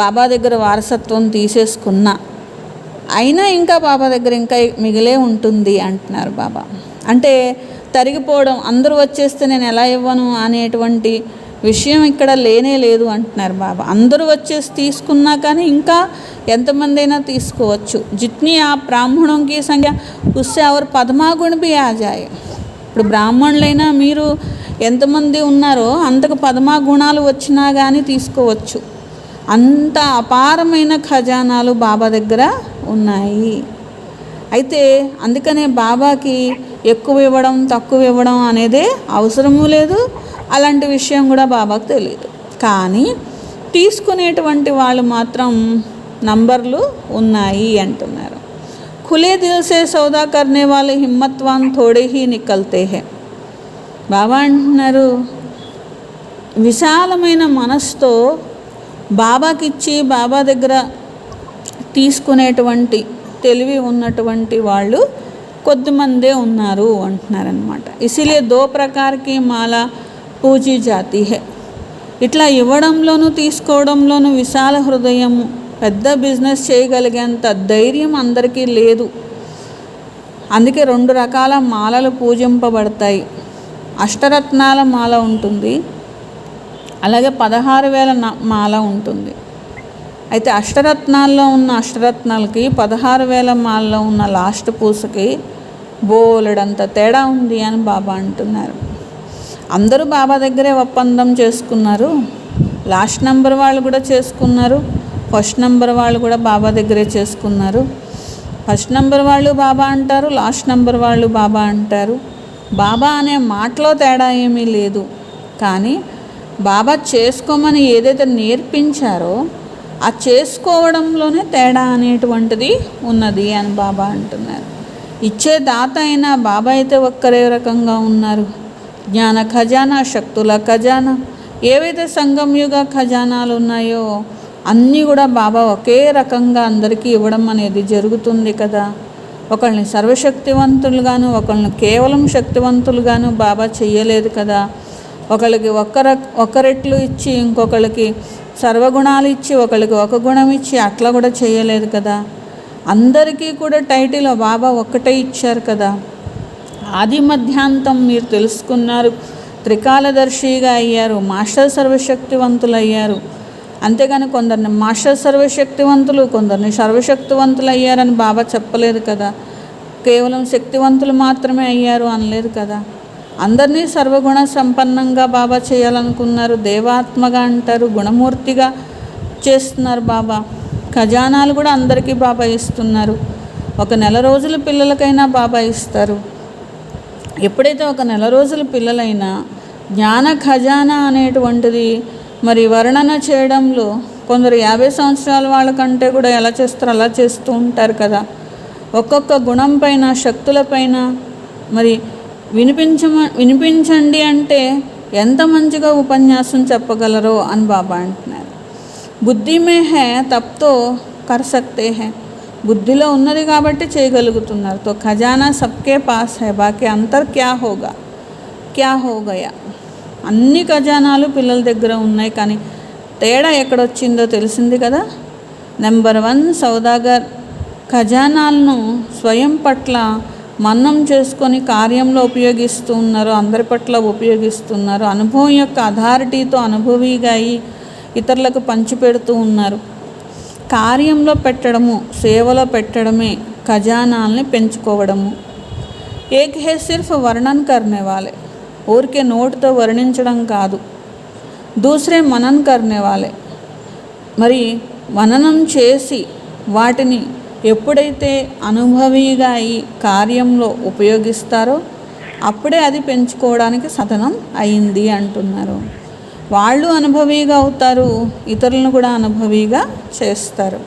బాబా దగ్గర వారసత్వం తీసేసుకున్నా అయినా ఇంకా బాబా దగ్గర ఇంకా మిగిలే ఉంటుంది అంటున్నారు బాబా. అంటే తరిగిపోవడం, అందరూ వచ్చేస్తే నేను ఎలా ఇవ్వను అనేటువంటి విషయం ఇక్కడ లేనే లేదు అంటున్నారు బాబా. అందరూ వచ్చేసి తీసుకున్నా కానీ ఇంకా ఎంతమంది అయినా తీసుకోవచ్చు. జిట్నీ ఆ బ్రాహ్మణంకి సంఖ్య ఉస్సే और 15 गुण भी आ जाए. ఇప్పుడు బ్రాహ్మణులైనా మీరు ఎంతమంది ఉన్నారో అంతకు 15 గుణాలు వచ్చినా కానీ తీసుకోవచ్చు. అంత అపారమైన ఖజానాలు బాబా దగ్గర ఉన్నాయి. అయితే అందుకనే బాబాకి ఎక్కువ ఇవ్వడం తక్కువ ఇవ్వడం అనేదే అవసరము లేదు, అలాంటి విషయం కూడా బాబాకు తెలియదు. కానీ తీసుకునేటువంటి వాళ్ళు మాత్రం నంబర్లు ఉన్నాయి అంటున్నారు. खुले दिल से सौदा करने वाले हिम्मतवान थोड़े ही निकलते हैं. బాబా అంటున్నారు విశాలమైన మనసుతో బాబాకిచ్చి బాబా దగ్గర తీసుకునేటువంటి తెలివి ఉన్నటువంటి వాళ్ళు కొద్దిమందే ఉన్నారు అంటున్నారనమాట. ఇసిలే 2 प्रकार की माला పూజీ జాతి హై. ఇట్లా ఇవ్వడంలోనూ తీసుకోవడంలోనూ విశాల హృదయము, పెద్ద బిజినెస్ చేయగలిగేంత ధైర్యం అందరికీ లేదు. అందుకే 2 రకాల మాలలు పూజింపబడతాయి. అష్టరత్నాల మాల ఉంటుంది, అలాగే 16,000 మాల ఉంటుంది. అయితే అష్టరత్నాల్లో ఉన్న అష్టరత్నాలకి 16,000 మాలలో ఉన్న లాస్ట్ పూసకి బోలెడంత తేడా ఉంది అని బాబా అంటున్నారు. అందరూ బాబా దగ్గరే ఒప్పందం చేసుకున్నారు. లాస్ట్ నెంబర్ వాళ్ళు కూడా చేసుకున్నారు, ఫస్ట్ నెంబర్ వాళ్ళు కూడా బాబా దగ్గరే చేసుకున్నారు. ఫస్ట్ నెంబర్ వాళ్ళు బాబా అంటారు, లాస్ట్ నెంబర్ వాళ్ళు బాబా అంటారు. బాబా అనే మాటలో తేడా ఏమీ లేదు, కానీ బాబా చేసుకోమని ఏదైతే నేర్పించారో ఆ చేసుకోవడంలోనే తేడా అనేటువంటిది ఉన్నది అని బాబా అంటున్నారు. ఇచ్చే దాత అయినా బాబా అయితే ఒక్కరే రకంగా ఉన్నారు. జ్ఞాన ఖజానా, శక్తుల ఖజానా, ఏవైతే సంగంయుగ ఖజానాలు ఉన్నాయో అన్నీ కూడా బాబా ఒకే రకంగా అందరికీ ఇవ్వడం అనేది జరుగుతుంది కదా. ఒకళ్ళని సర్వశక్తివంతులుగాను ఒకళ్ళని కేవలం శక్తివంతులుగాను బాబా చెయ్యలేదు కదా. ఒకళ్ళకి ఒక్క రెట్లు ఇచ్చి ఇంకొకళ్ళకి సర్వగుణాలు ఇచ్చి ఒకళ్ళకి ఒక గుణం ఇచ్చి అట్లా కూడా చేయలేదు కదా. అందరికీ కూడా టైటిల్ బాబా ఒక్కటే ఇచ్చారు కదా. ఆది మధ్యాంతం మీరు తెలుసుకున్నారు, త్రికాలదర్శిగా అయ్యారు, మాస్టర్ సర్వశక్తివంతులు అయ్యారు. అంతేగాని కొందరిని మాస్టర్ సర్వశక్తివంతులు కొందరిని సర్వశక్తివంతులు అయ్యారని బాబా చెప్పలేదు కదా. కేవలం శక్తివంతులు మాత్రమే అయ్యారు అనలేదు కదా. అందరినీ సర్వగుణ సంపన్నంగా బాబా చేయాలనుకున్నారు. దేవాత్మగా అంటారు, గుణమూర్తిగా చేస్తున్నారు బాబా. ఖజానాలు కూడా అందరికీ బాబా ఇస్తున్నారు. ఒక నెల రోజుల పిల్లలకైనా బాబా ఇస్తారు. ఎప్పుడైతే ఒక నెల రోజుల పిల్లలైనా జ్ఞాన ఖజానా అనేటువంటిది మరి వర్ణన చేయడంలో కొందరు 50 సంవత్సరాల వాళ్ళకంటే కూడా ఎలా చేస్తారో అలా చేస్తూ ఉంటారు కదా. ఒక్కొక్క గుణం పైన శక్తులపైన మరి వినిపించండి అంటే ఎంత మంచిగా ఉపన్యాసం చెప్పగలరో అని బాబా అంటున్నారు. బుద్ధి మే హై తబ్ తో కర్ సక్తే హై. బుద్ధిలో ఉన్నది కాబట్టి చేయగలుగుతున్నారు. తో ఖజానా సబ్కే పాస్ హై, బాకీ అంతర్ క్యా హోగా క్యా హో గయా. అన్ని ఖజానాలు పిల్లల దగ్గర ఉన్నాయి, కానీ తేడా ఎక్కడొచ్చిందో తెలిసింది కదా. నెంబర్ 1 సౌదాగర్ ఖజానాలను స్వయం పట్ల మన్నం చేసుకొని కార్యంలో ఉపయోగిస్తూ ఉన్నారు, అందరి పట్ల ఉపయోగిస్తున్నారు. అనుభవం యొక్క అథారిటీతో అనుభవిగా అయి ఇతరులకు పంచిపెడుతూ ఉన్నారు. కార్యంలో పెట్టడము, సేవలో పెట్టడమే ఖజానాల్ని పెంచుకోవడము. ఏక్ హే సిర్ఫ్ వర్ణన్ కర్నే వాలే, ఊరికే నోటితో వర్ణించడం కాదు. దూసరే మనన్ కర్నే వాలే, మరి మననం చేసి వాటిని ఎప్పుడైతే అనుభవిగా ఈ కార్యంలో ఉపయోగిస్తారో అప్పుడే అది పెంచుకోవడానికి సాధనం అయింది అంటున్నారు. వాళ్ళు అనుభవిగా అవుతారు, ఇతరులను కూడా అనుభవిగా చేస్తారు.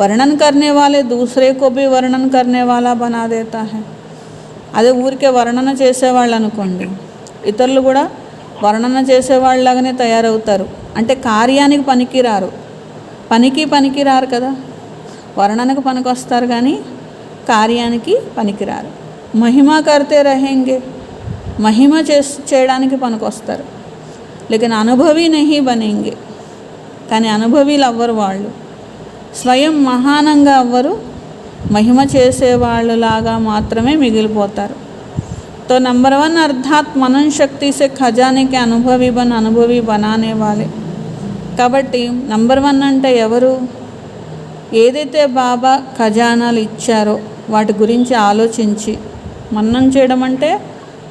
వర్ణన్ కర్నే వాలే దూసరే కో భీ వర్ణన్ కర్నే వాలా బనా దేతా హై. అదే ఊరికే వర్ణన చేసేవాళ్ళు అనుకోండి, ఇతరులు కూడా వర్ణన చేసేవాళ్ళలాగానే తయారవుతారు. అంటే కార్యానికి పనికిరారు, పనికిరారు కదా. వర్ణనకు పనికొస్తారు కానీ కార్యానికి పనికిరారు. మహిమ కర్తే రహేంగే, మహిమ చేయడానికి పనికొస్తారు. లేకిన్ అనుభవి నహీ బనేంగే, కానీ అనుభవీలు అవ్వరు వాళ్ళు. స్వయం మహానంగా అవ్వరు, మహిమ చేసేవాళ్ళలాగా మాత్రమే మిగిలిపోతారు. तो नंबर 1 अर्थात मनन शक्ति से खजाने के అనుభవి బనానే వాలే. కాబట్టి నంబర్ 1 అంటే ఎవరు? ఏదైతే బాబా ఖజానాలు ఇచ్చారో వాటి గురించి ఆలోచించి, మన్నం చేయడం అంటే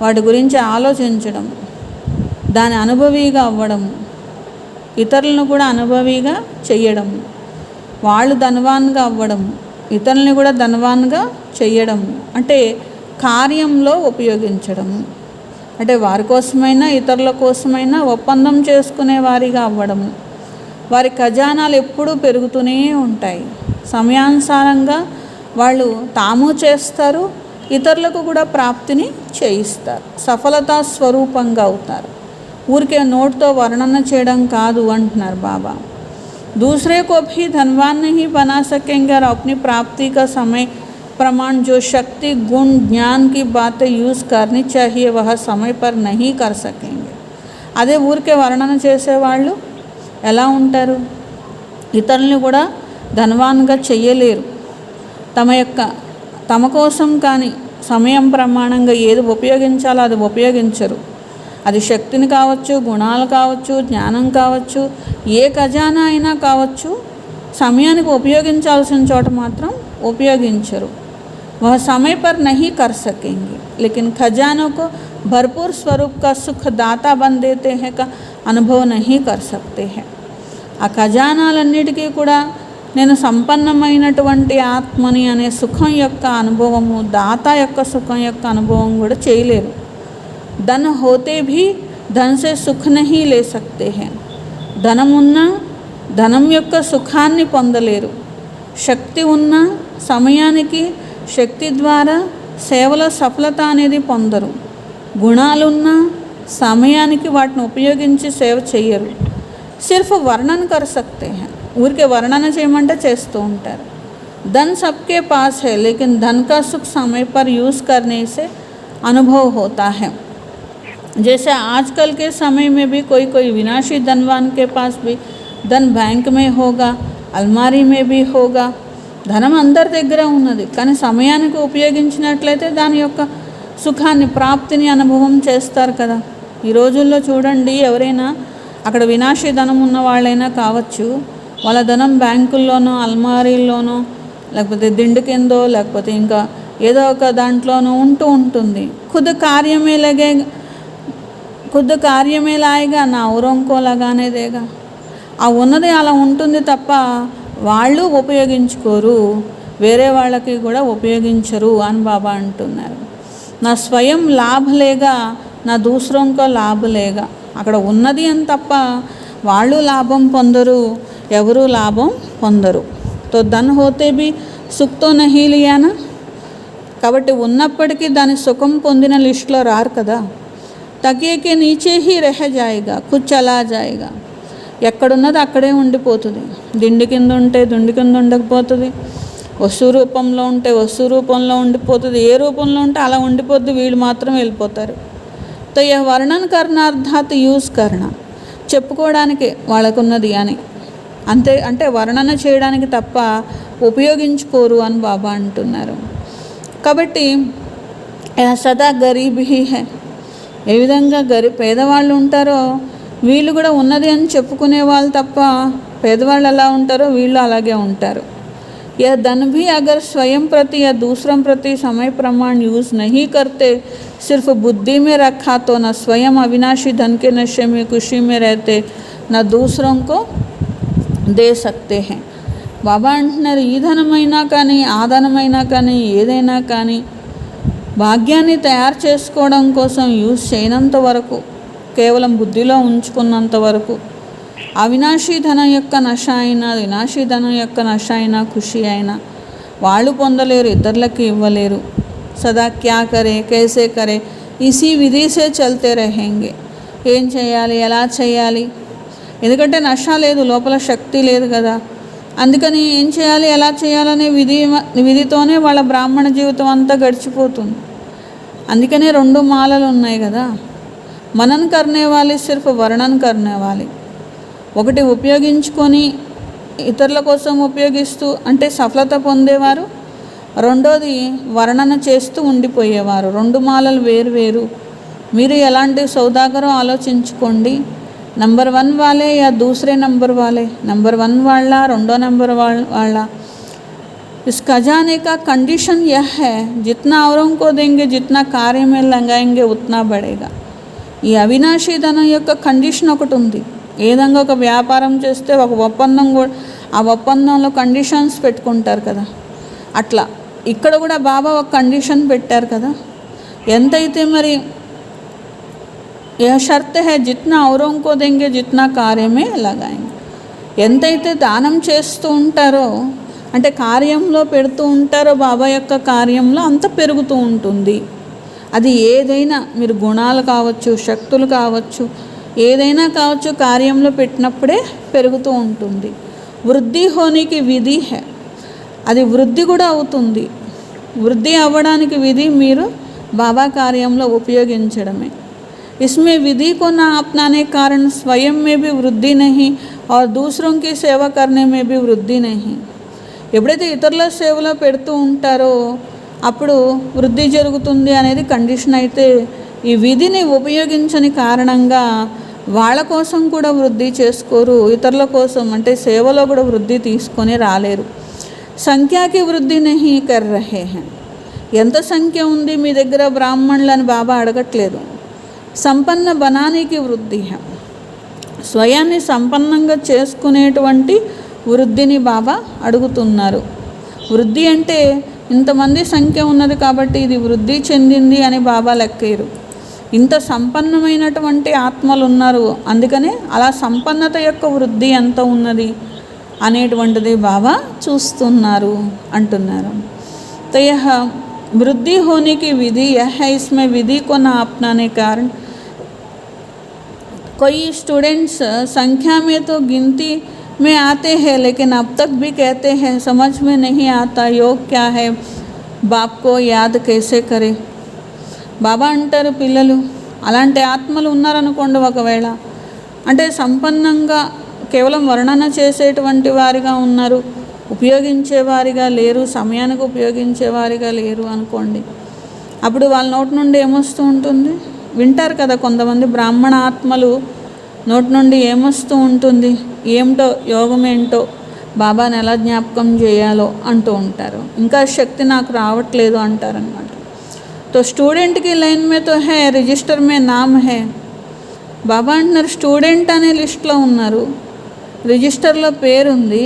వాటి గురించి ఆలోచించడం, దాని అనుభవిగా అవ్వడము, ఇతరులను కూడా అనుభవిగా చెయ్యడము, వాళ్ళు ధనవాన్గా అవ్వడము, ఇతరులని కూడా ధనవాన్గా చెయ్యడము, అంటే కార్యంలో ఉపయోగించడము. అంటే వారి కోసమైనా ఇతరుల కోసమైనా ఒప్పందం చేసుకునే వారిగా అవ్వడము. వారి ఖజానాలు ఎప్పుడూ పెరుగుతూనే ఉంటాయి. సమయానుసారంగా వాళ్ళు తాము చేస్తారు, ఇతరులకు కూడా ప్రాప్తిని చేయిస్తారు, సఫలతా స్వరూపంగా అవుతారు. ఊరికే నోటితో వర్ణన చేయడం కాదు అంటున్నారు బాబా. दूसरे को भी धनवान नहीं बना सकेंगे और अपनी प्राप्ति का समय प्रमाण जो शक्ति गुण ज्ञान की बातें यूज़ करनी चाहिए वह समय पर नहीं कर सकेंगे. అదే ఊరికే వర్ణన చేసేవాళ్ళు ఎలా ఉంటారు? ఇతరుల్ని కూడా ధనవాన్గా చెయ్యలేరు. తమ కోసం కానీ సమయం ప్రమాణంగా ఏది ఉపయోగించాలో అది ఉపయోగించరు. అది శక్తిని కావచ్చు, గుణాలు కావచ్చు, జ్ఞానం కావచ్చు, ఏ ఖజానా అయినా కావచ్చు, సమయానికి ఉపయోగించాల్సిన చోట మాత్రం ఉపయోగించరు. वह समय पर नहीं कर सकेंगे, लेकिन खजानों को भरपूर स्वरूप का सुख दाता बन देते हैं का अनुभव नहीं कर सकते हैं. ఆ ఖజానాలన్నిటికీ కూడా నేను సంపన్నమైనటువంటి ఆత్మని అనే సుఖం యొక్క అనుభవము, దాత యొక్క సుఖం యొక్క అనుభవం కూడా చేయలేరు. धन होते भी धन से सुख नहीं ले सकते हैं. ధనం ఉన్నా ధనం యొక్క సుఖాన్ని పొందలేరు. శక్తి ఉన్నా సమయానికి శక్తి ద్వారా సేవల సఫలత అనేది పొందరు. గుణాలున్నా సమయానికి వాటిని ఉపయోగించి సేవ చేయరు. సిర్ఫ్ వర్ణన కర్ సక్తే హై, ఊరికే వర్ణన చేయమంటే చేస్తూ ఉంటారు. धन सबके पास है लेकिन धन का सुख समय पर यूज़ करने से अनुभव होता है. जैसे आजकल के समय में भी कोई विनाशी धनवान के पास भी धन बैंक में होगा, अलमारी में भी होगा. ధనం అందరి దగ్గర ఉన్నది, కానీ సమయానికి ఉపయోగించినట్లయితే దాని యొక్క సుఖాన్ని, ప్రాప్తిని అనుభవం చేస్తారు కదా. ఈ రోజుల్లో చూడండి, ఎవరైనా అక్కడ వినాశీ ధనం ఉన్న వాళ్ళైనా కావచ్చు, వాళ్ళ ధనం బ్యాంకుల్లోనో, అల్మారీల్లోనో, లేకపోతే దిండు కిందో, లేకపోతే ఇంకా ఏదో ఒక దాంట్లోనూ ఉంటుంది. ఖుద్ కార్యమే లాయేగా నా ఔరంకో లగానే దేగా. ఆ ఉన్నది అలా ఉంటుంది తప్ప వాళ్ళు ఉపయోగించుకోరు, వేరే వాళ్ళకి కూడా ఉపయోగించరు అని బాబా అంటున్నారు. నా స్వయం లాభ లేగా నా దూసరోంకో లాభ లేగా. అక్కడ ఉన్నది అని తప్ప వాళ్ళు లాభం పొందరు, ఎవరు లాభం పొందరు. తో ధన్ హోతే బి సుఖ్తో నహీ లియానా. కాబట్టి ఉన్నప్పటికీ దాని సుఖం పొందిన లిస్టులో రారు కదా. తకియకే నీచే హీ రహ జాయేగా, ఖుద్ చలా జాయేగా. ఎక్కడున్నది అక్కడే ఉండిపోతుంది. దిండి కింద ఉంటే దిండి కింద ఉండకపోతుంది, వస్తు రూపంలో ఉంటే వస్తు రూపంలో ఉండిపోతుంది, ఏ రూపంలో ఉంటే అలా ఉండిపోద్ది, వీళ్ళు మాత్రం వెళ్ళిపోతారు. తో యహ్ వర్ణన్ కర్ణార్థాత్ యూజ్ కర్ణ, చెప్పుకోవడానికి వాళ్ళకున్నది అని, అంతే, అంటే వర్ణన చేయడానికి తప్ప ఉపయోగించుకోరు అని బాబా అంటున్నారు. కాబట్టి సదా గరీబ్ హీ హై, ఏ విధంగా పేదవాళ్ళు ఉంటారో వీళ్ళు కూడా ఉన్నది అని చెప్పుకునే వాళ్ళు తప్ప పేదవాళ్ళు ఎలా ఉంటారో వీళ్ళు అలాగే ఉంటారు. यह धन भी अगर स्वयं प्रति या दूसरों प्रति समय प्रमाण यूज़ नहीं करते, सिर्फ बुद्धि में रखा तो न स्वयं अविनाशी धन के नशे में खुशी में रहते, न दूसरों को दे सकते हैं. బాబా అంటున్నారు, ఈ ధనమైనా కానీ ఆ ధనమైనా కానీ ఏదైనా కానీ భాగ్యాన్ని తయారు చేసుకోవడం కోసం యూజ్ చేయనంత వరకు, కేవలం బుద్ధిలో ఉంచుకున్నంత వరకు అవినాశీ ధనం యొక్క నశ అయినా వినాశీ ధనం యొక్క నశ అయినా ఖుషి అయినా వాళ్ళు పొందలేరు, ఇతరులకి ఇవ్వలేరు. సదా క్యా కరే కైసే కరే ఇసీ విధిసే చల్తే రహేంగే, ఏం చేయాలి ఎలా చేయాలి, ఎందుకంటే నశ లేదు, లోపల శక్తి లేదు కదా, అందుకని ఏం చేయాలి ఎలా చేయాలనే విధితోనే వాళ్ళ బ్రాహ్మణ జీవితం అంతా గడిచిపోతుంది. అందుకనే 2 మాలలు ఉన్నాయి కదా, మనన్ కర్నే వాలి సిర్ఫ్ వర్ణన్ కర్నే వాలి, ఒకటి ఉపయోగించుకొని ఇతరుల కోసం ఉపయోగిస్తూ అంటే సఫలత పొందేవారు, రెండోది వర్ణన చేస్తూ ఉండిపోయేవారు. 2 మాలలు వేరు. మీరు ఎలాంటి సౌదాగరో ఆలోచించుకోండి. नंबर 1 वाले या दूसरे नंबर वाले, नंबर 1 वाला 2 नंबर वाला. इस खजाने का कंडीशन यह है, जितना औरों को देंगे जितना कार्य में लगाएंगे उतना बढ़ेगा. ఈ అవినాశీ ధనం యొక్క కండిషన్ ఒకటి ఉంది. ఏ విధంగా ఒక వ్యాపారం చేస్తే ఒక ఒప్పందం కూడా, ఆ ఒప్పందంలో కండిషన్స్ పెట్టుకుంటారు కదా, అట్లా ఇక్కడ కూడా బాబా ఒక కండిషన్ పెట్టారు కదా, ఎంతైతే మరి यह शर्त है जितना औरों को देंगे जितना कार्य में लगाएंगे, ఎంతైతే దానం చేస్తూ ఉంటారో అంటే కార్యంలో పెడుతూ ఉంటారో బాబా యొక్క కార్యంలో అంత పెరుగుతూ ఉంటుంది. అది ఏదైనా, మీరు గుణాలు కావచ్చు, శక్తులు కావచ్చు, ఏదైనా కావచ్చు, కార్యంలో పెట్టినప్పుడే పెరుగుతూ ఉంటుంది. వృద్ధి హోనికి విధి హై, అది వృద్ధి కూడా అవుతుంది. వృద్ధి అవ్వడానికి విధి మీరు బాబా కార్యంలో ఉపయోగించడమే. इसमें विधि को ना अपनाने कारण स्वयं में भी वृद्धि नहीं और दूसरों की सेवा करने में भी वृद्धि नहीं. ఎప్పుడైతే ఇతరుల సేవలో పెడుతూ ఉంటారో అప్పుడు వృద్ధి జరుగుతుంది అనేది కండిషన్ అయితే, ఈ విధిని ఉపయోగించని కారణంగా వాళ్ళ కోసం కూడా వృద్ధి చేసుకోరు, ఇతరుల కోసం అంటే సేవలో కూడా వృద్ధి తీసుకొని రాలేరు. సంఖ్యాకి వృద్ధి నహీ కర్ రహే హై, ఎంత సంఖ్య ఉంది మీ దగ్గర బ్రాహ్మణులని బాబా అడగట్లేదు. సంపన్న బనానికి వృద్ధి హై, స్వయాన్ని సంపన్నంగా చేసుకునేటువంటి వృద్ధిని బాబా అడుగుతున్నారు. వృద్ధి అంటే ఇంతమంది సంఖ్య ఉన్నది కాబట్టి ఇది వృద్ధి చెందింది అని బాబా లెక్కేరు. ఇంత సంపన్నమైనటువంటి ఆత్మలు ఉన్నారు, అందుకనే అలా సంపన్నత యొక్క వృద్ధి ఎంత ఉన్నది అనేటువంటిది బాబా చూస్తున్నారు అంటున్నారు. तो यह वृद्धि होने की विधि यह है, इसमें विधि को ना अपनाने कारण कोई स्टूडेंट्स संख्या में तो गिनती में आते हैं लेकिन अब तक भी कहते हैं समझ में नहीं आता योग क्या है, बाप को याद कैसे करे. బాబా అంటారు, పిల్లలు అలాంటి ఆత్మలు ఉన్నారనుకోండి, ఒకవేళ అంటే సంపన్నంగా కేవలం వర్ణన చేసేటువంటి వారిగా ఉన్నారు, ఉపయోగించేవారిగా లేరు, సమయానికి ఉపయోగించేవారిగా లేరు అనుకోండి, అప్పుడు వాళ్ళ నోటి నుండి ఏమొస్తూ ఉంటుంది, వింటారు కదా కొంతమంది బ్రాహ్మణ ఆత్మలు నోటి నుండి ఏమొస్తూ ఉంటుంది, ఏమిటో యోగం ఏంటో, బాబాని ఎలా జ్ఞాపకం చేయాలో అంటూ ఉంటారు, ఇంకా శక్తి నాకు రావట్లేదు అంటారనమాట. तो स्टूडेंट की लाइन में तो है, रजिस्टर में नाम है. బాబా అంటున్నారు స్టూడెంట్ అనే లిస్ట్లో ఉన్నారు, రిజిస్టర్లో పేరు ఉంది,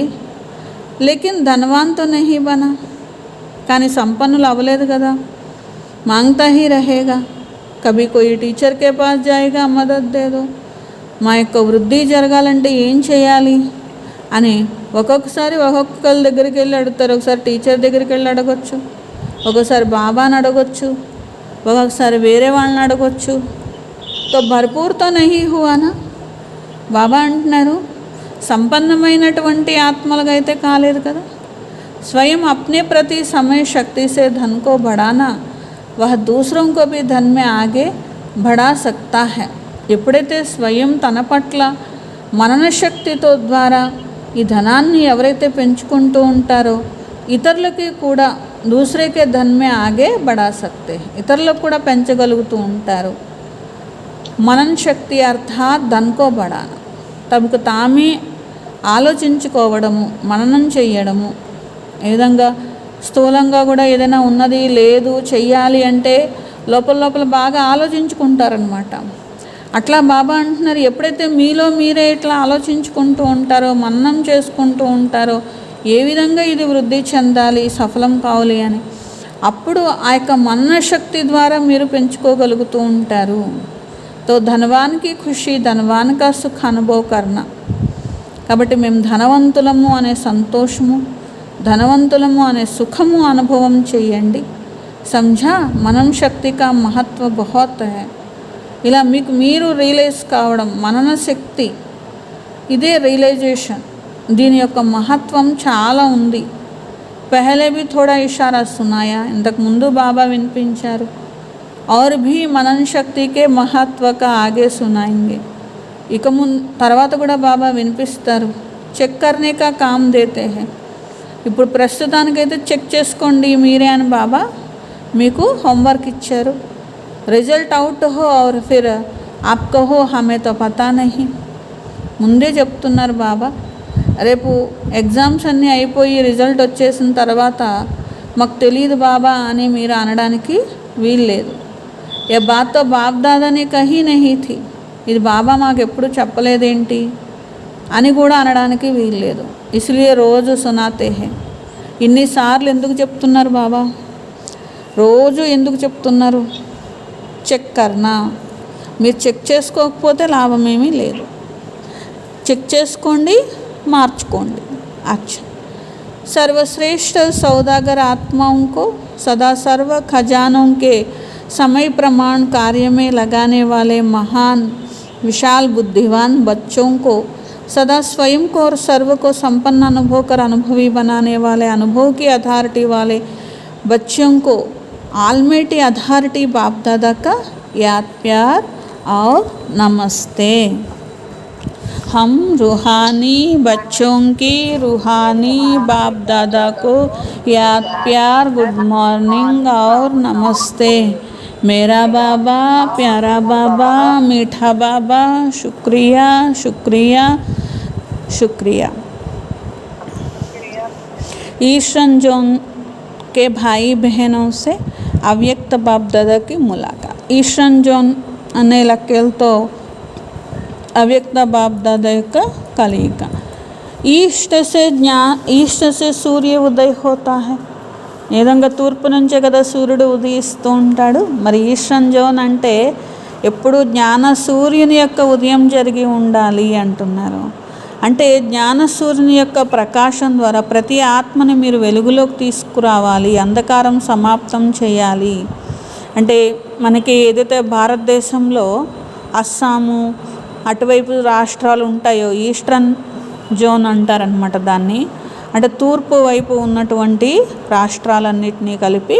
లేకిన్ ధనవాన్ తో నహీ బనా, కానీ సంపన్నులు అవ్వలేదు కదా. మాంగ్తా హీ రహేగా, కభీ కోయి టీచర్ కే పాస్ జాయేగా మదద్ దేదో, మా యొక్క వృద్ధి జరగాలంటే ఏం చేయాలి అని ఒక్కొక్కసారి ఒక్కొక్కరి దగ్గరికి వెళ్ళి అడుగుతారు. ఒకసారి టీచర్ దగ్గరికి వెళ్ళి అడగొచ్చు, ఒకసారి బాబాని అడగొచ్చు, ఒక్కొక్కసారి వేరే వాళ్ళని అడగొచ్చు. తో భర్పూర్తో నహీ హువానా, బాబా అంటున్నారు సంపన్నమైనటువంటి ఆత్మలుగా అయితే కాలేదు కదా. స్వయం అప్నే ప్రతి समय शक्ति से धन को बढ़ाना, वह दूसरों को भी धन में आगे బడా సక్తా హై. ఎప్పుడైతే స్వయం తన పట్ల మనన శక్తితో ద్వారా ఈ ధనాన్ని ఎవరైతే పెంచుకుంటూ ఉంటారో ఇతరులకి కూడా దూసరేకే ధన్ మే ఆగే బడా సక్తే, ఇతరులకు కూడా పెంచగలుగుతూ ఉంటారు. మనన్ శక్తి అర్థాత్ ధన్కో బడాన, తమకు తామే ఆలోచించుకోవడము, మననం చెయ్యడము. ఏ విధంగా స్థూలంగా కూడా ఏదైనా ఉన్నది లేదు చెయ్యాలి అంటే లోపల బాగా ఆలోచించుకుంటారనమాట. అట్లా బాబా అంటున్నారు, ఎప్పుడైతే మీలో మీరే ఇట్లా ఆలోచించుకుంటూ ఉంటారో, మననం చేసుకుంటూ ఉంటారో ఏ విధంగా ఇది వృద్ధి చెందాలి, సఫలం కావాలి అని, అప్పుడు ఆ యొక్క మనన శక్తి ద్వారా మీరు పెంచుకోగలుగుతూ ఉంటారు. తో ధనవాన్కి ఖుషి, ధనవాన్కా సుఖ అనుభవ కర్ణ. కాబట్టి మేము ధనవంతులము అనే సంతోషము, ధనవంతులము అనే సుఖము అనుభవం చేయండి. సమझा మనన శక్తి కా మహత్వ బహుత్ హై. ఇలా మీకు మీరు రియలైజ్ కావడం, మనన శక్తి, ఇదే రియలైజేషన్, దీని యొక్క మహత్వం చాలా ఉంది. పహలే भी थोड़ा इशारा सुनाया, ఇంతకు ముందు బాబా వినిపించారు. और भी మనన శక్తి के महत्व का आगे सुनाएंगे. ఇక తర్వాత కూడా బాబా వినిపిస్తారు. చెక్ కర్నే కా కామ్ దేతే హై. ఇప్పుడు ప్రస్తుతానికైతే చెక్ చేసుకోండి మీరే అని బాబా మీకు హోంవర్క్ ఇచ్చారు. రిజల్ట్ అవుట్ హో और फिर आप कहो हमें तो पता नहीं. ముందే చెప్తున్నారు బాబా, రేపు ఎగ్జామ్స్ అన్నీ అయిపోయి రిజల్ట్ వచ్చేసిన తర్వాత మాకు తెలియదు బాబా అని మీరు అనడానికి వీల్లేదు. ఏ బాత్తో బాప్ దాదాని కహీ నహీ థీ, ఇది బాబా మాకు ఎప్పుడు చెప్పలేదేంటి అని కూడా అనడానికి వీల్లేదు. ఇస్లియే రోజు సునాతే హై. ఇన్నిసార్లు ఎందుకు చెప్తున్నారు బాబా, రోజు ఎందుకు చెప్తున్నారు? చెక్ కర్నా. మీరు చెక్ చేసుకోకపోతే లాభమేమీ లేదు. చెక్ చేసుకోండి, మార్చుకోండి. अच्छा, सर्वश्रेष्ठ सौदागर आत्माओं को सदा सर्व खजानों के समय प्रमाण कार्य में लगाने वाले महान विशाल बुद्धिवान बच्चों को सदा स्वयं को और सर्व को संपन्न अनुभव कर अनुभवी बनाने वाले अनुभव की अथॉरिटी वाले बच्चों को आलमेटी अथॉरिटी बाप दादा का याद प्यार और नमस्ते. हम रूहानी बच्चों की रूहानी बाप दादा को याद प्यार गुड मॉर्निंग और नमस्ते. मेरा बाबा, प्यारा बाबा, मीठा बाबा, शुक्रिया शुक्रिया शुक्रिया. ईस्टर्न जोन के भाई बहनों से अव्यक्त बाप दादा की मुलाकात. ఈస్టర్న్ జోన్ అనే లెక్కలతో అవ్యక్త బాప్ దాదా యొక్క కలయిక. ఈస్ట్ సే సూర్య ఉదయ్ హోతా హై. ఏ విధంగా తూర్పు నుంచే కదా సూర్యుడు ఉదయిస్తూ ఉంటాడు. మరి ఈస్టర్న్ జోన్ అంటే ఎప్పుడు జ్ఞాన సూర్యుని యొక్క ఉదయం జరిగి ఉండాలి అంటున్నారు. అంటే జ్ఞాన సూర్యుని యొక్క ప్రకాశం ద్వారా ప్రతి ఆత్మని మీరు వెలుగులోకి తీసుకురావాలి, అంధకారం సమాప్తం చేయాలి. అంటే మనకి ఏదైతే భారతదేశంలో అస్సాము అటువైపు రాష్ట్రాలు ఉంటాయో ఈస్టర్న్ జోన్ అంటారనమాట దాన్ని. అంటే తూర్పు వైపు ఉన్నటువంటి రాష్ట్రాలన్నిటినీ కలిపి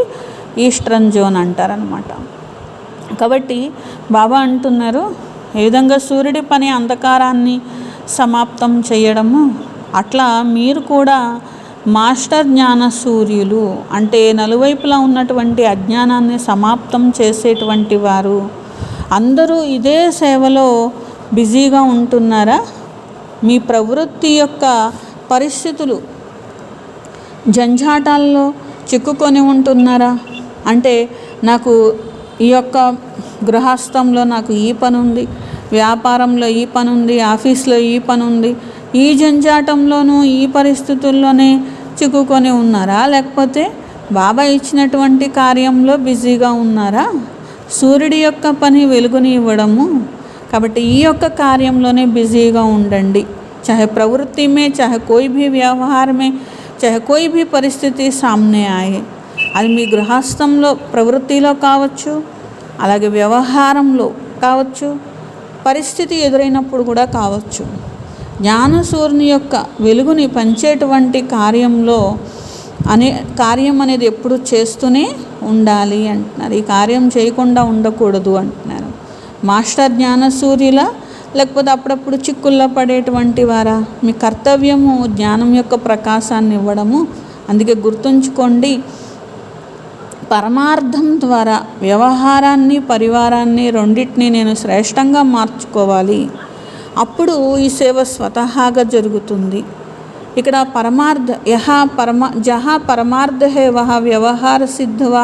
ఈస్టర్న్ జోన్ అంటారనమాట. కాబట్టి బాబా అంటున్నారు, ఏ విధంగా సూర్యుడి పని అంధకారాన్ని సమాప్తం చేయడము, అట్లా మీరు కూడా మాస్టర్ జ్ఞాన సూర్యులు, అంటే నలువైపులా ఉన్నటువంటి అజ్ఞానాన్ని సమాప్తం చేసేటువంటి వారు. అందరూ ఇదే సేవలో బిజీగా ఉంటున్నారా? మీ ప్రవృత్తి యొక్క పరిస్థితులు జంఝాటాల్లో చిక్కుకొని ఉంటున్నారా? అంటే నాకు ఈ యొక్క గృహస్థంలో నాకు ఈ పని ఉంది, వ్యాపారంలో ఈ పని ఉంది, ఆఫీస్లో ఈ పని ఉంది, ఈ జంజాటంలోనూ ఈ పరిస్థితుల్లోనే చిక్కుకొని ఉన్నారా? లేకపోతే బాబా ఇచ్చినటువంటి కార్యంలో బిజీగా ఉన్నారా? సూర్యుడి యొక్క పని వెలుగుని ఇవ్వడము. కాబట్టి ఈ యొక్క కార్యంలోనే బిజీగా ఉండండి. चाहे प्रवृत्ति में, चाहे कोई भी व्यवहार में, चाहे कोई भी परिस्थिति सामने आए, అది మీ గృహస్థంలో ప్రవృత్తిలో కావచ్చు, అలాగే వ్యవహారంలో కావచ్చు, పరిస్థితి ఎదురైనప్పుడు కూడా కావచ్చు. జ్ఞానసూర్యుని యొక్క వెలుగుని పంచేటువంటి కార్యం అనేది ఎప్పుడు చేస్తూనే ఉండాలి అంటున్నారు. ఈ కార్యం చేయకుండా ఉండకూడదు అంటున్నారు. మాస్టర్ జ్ఞానసూర్యుల, లేకపోతే అప్పుడప్పుడు చిక్కుల్లో పడేటువంటి వారా? మీ కర్తవ్యము జ్ఞానం యొక్క ప్రకాశాన్ని ఇవ్వడము. అందుకే గుర్తుంచుకోండి, పరమార్థం ద్వారా వ్యవహారాన్ని పరివారాన్ని రెండింటినీ నేను శ్రేష్టంగా మార్చుకోవాలి. అప్పుడు ఈ సేవ స్వతహాగా జరుగుతుంది. ఇక్కడ పరమార్థ జహా పరమార్థ హే వహ వ్యవహార సిద్ధవా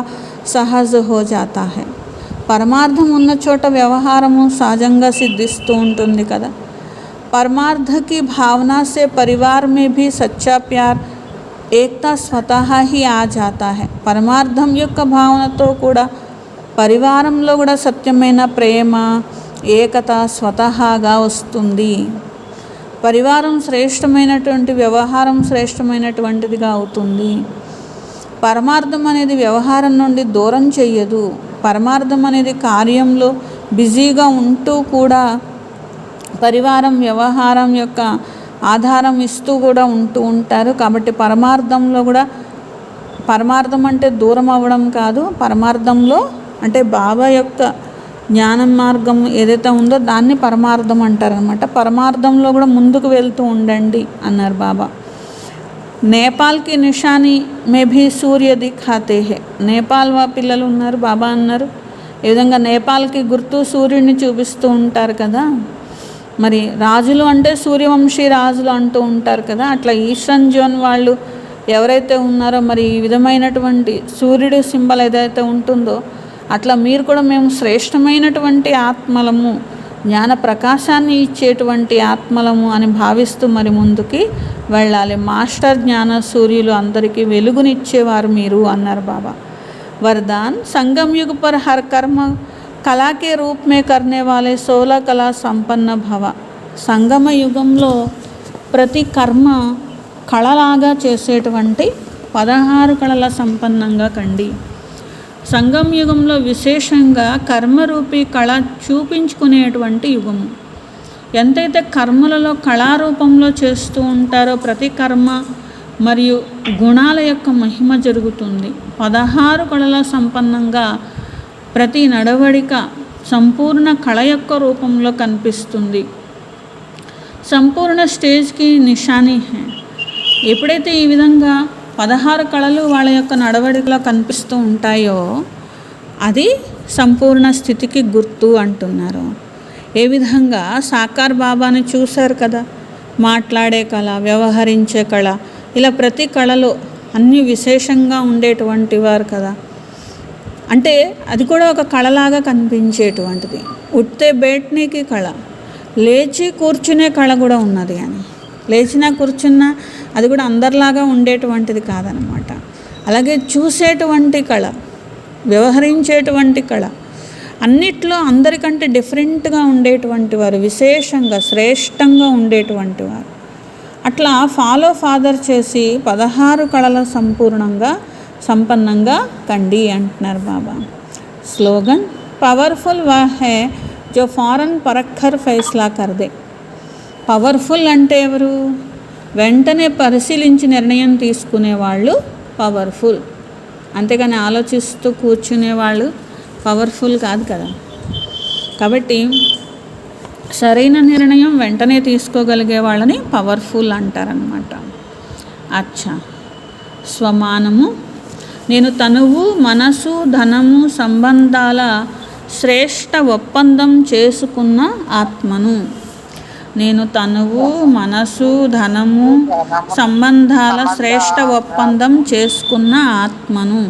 సహజ హో జాతా హై. పరమార్థం ఉన్న చోట వ్యవహారము సహజంగా సిద్ధిస్తూ ఉంటుంది కదా. పరమార్థకి భావన సే పరివార్ మే భీ సచ్చా ప్యార్ ఏకతా స్వతహా హీ ఆ జాతా హై. పరమార్థం యొక్క భావనతో కూడా పరివారంలో కూడా సత్యమైన ప్రేమ ఏకత స్వతహాగా వస్తుంది. పరివారం శ్రేష్టమైనటువంటి వ్యవహారం శ్రేష్టమైనటువంటిదిగా అవుతుంది. పరమార్థం అనేది వ్యవహారం నుండి దూరం చెయ్యదు. పరమార్థం అనేది కార్యంలో బిజీగా ఉంటూ కూడా పరివారం వ్యవహారం యొక్క ఆధారం ఇస్తూ కూడా ఉంటూ ఉంటారు. కాబట్టి పరమార్థంలో కూడా, పరమార్థం అంటే దూరం అవ్వడం కాదు, పరమార్థంలో అంటే బాబా యొక్క జ్ఞానం మార్గం ఏదైతే ఉందో దాన్ని పరమార్థం అంటారనమాట. పరమార్థంలో కూడా ముందుకు వెళ్తూ ఉండండి అన్నారు బాబా. నేపాల్కి నిషాని మే భీ సూర్య దిఖాతే హే. నేపాల్ పిల్లలు ఉన్నారు, బాబా అన్నారు. ఈ విధంగా నేపాల్కి గుర్తు సూర్యుడిని చూపిస్తూ ఉంటారు కదా. మరి రాజులు అంటే సూర్యవంశీ రాజులు అంటూ ఉంటారు కదా. అట్లా ఈస్టర్న్ జోన్ వాళ్ళు ఎవరైతే ఉన్నారో మరి ఈ విధమైనటువంటి సూర్యుడు సింబల్ ఏదైతే ఉంటుందో అట్లా మీరు కూడా మేము శ్రేష్టమైనటువంటి ఆత్మలము, జ్ఞాన ప్రకాశాన్ని ఇచ్చేటువంటి ఆత్మలము అని భావిస్తూ మరి ముందుకి వెళ్ళాలి. మాస్టర్ జ్ఞాన సూర్యులు అందరికీ వెలుగునిచ్చేవారు మీరు అన్నారు బాబా. వరదాన్ సంగం యుగ పర్ హర్ కర్మ కళా కే రూప్ మే కర్నే వాలే 16 కళా సంపన్న భవ. సంగమ యుగంలో ప్రతి కర్మ కళలాగా చేసేటువంటి 16 కళల సంపన్నంగా కండి. సంగం యుగంలో విశేషంగా కర్మరూపీ కళ చూపించుకునేటువంటి యుగము. ఎంతైతే కర్మలలో కళారూపంలో చేస్తూ ఉంటారో ప్రతి కర్మ మరియు గుణాల యొక్క మహిమ జరుగుతుంది. 16 కళల సంపన్నంగా ప్రతి నడవడిక సంపూర్ణ కళ యొక్క రూపంలో కనిపిస్తుంది. సంపూర్ణ స్టేజ్కి నిషానీ హై. ఎప్పుడైతే ఈ విధంగా 16 కళలు వాళ్ళ యొక్క నడవడికలో కనిపిస్తూ ఉంటాయో అది సంపూర్ణ స్థితికి గుర్తు అంటున్నారు. ఏ విధంగా సాకార్ బాబాని చూశారు కదా, మాట్లాడే కళ, వ్యవహరించే కళ, ఇలా ప్రతి కళలో అన్నీ విశేషంగా ఉండేటువంటి వారు కదా. అంటే అది కూడా ఒక కళలాగా కనిపించేటువంటిది. ఉట్టే బేట్నీకి కళ, లేచి కూర్చునే కళ కూడా ఉన్నది. అని లేచినా కూర్చున్నా అది కూడా అందరిలాగా ఉండేటువంటిది కాదనమాట. అలాగే చూసేటువంటి కళ, వ్యవహరించేటువంటి కళ, అన్నిట్లో అందరికంటే డిఫరెంట్గా ఉండేటువంటి వారు, విశేషంగా శ్రేష్టంగా ఉండేటువంటి వారు. అట్లా ఫాలో ఫాదర్ చేసి 16 కళల సంపన్నంగా కండి అంటున్నారు బాబా. స్లోగన్ పవర్ఫుల్ వా హై జో ఫారన్ పరక్కర్ ఫైస్లా కర్దే. పవర్ఫుల్ అంటే ఎవరు? వెంటనే పరిశీలించి నిర్ణయం తీసుకునేవాళ్ళు పవర్ఫుల్. అంతేగాని ఆలోచిస్తూ కూర్చునేవాళ్ళు పవర్ఫుల్ కాదు కదా. కాబట్టి సరైన నిర్ణయం వెంటనే తీసుకోగలిగే వాళ్ళని పవర్ఫుల్ అంటారనమాట. అచ్చా, స్వమానము. నేను తనువు, మనసు, ధనము, సంబంధాల శ్రేష్ట ఒప్పందం చేసుకున్న ఆత్మను. నేను తనువు, మనసు, ధనము, సంబంధాల శ్రేష్ట ఒప్పందం చేసుకున్న ఆత్మను.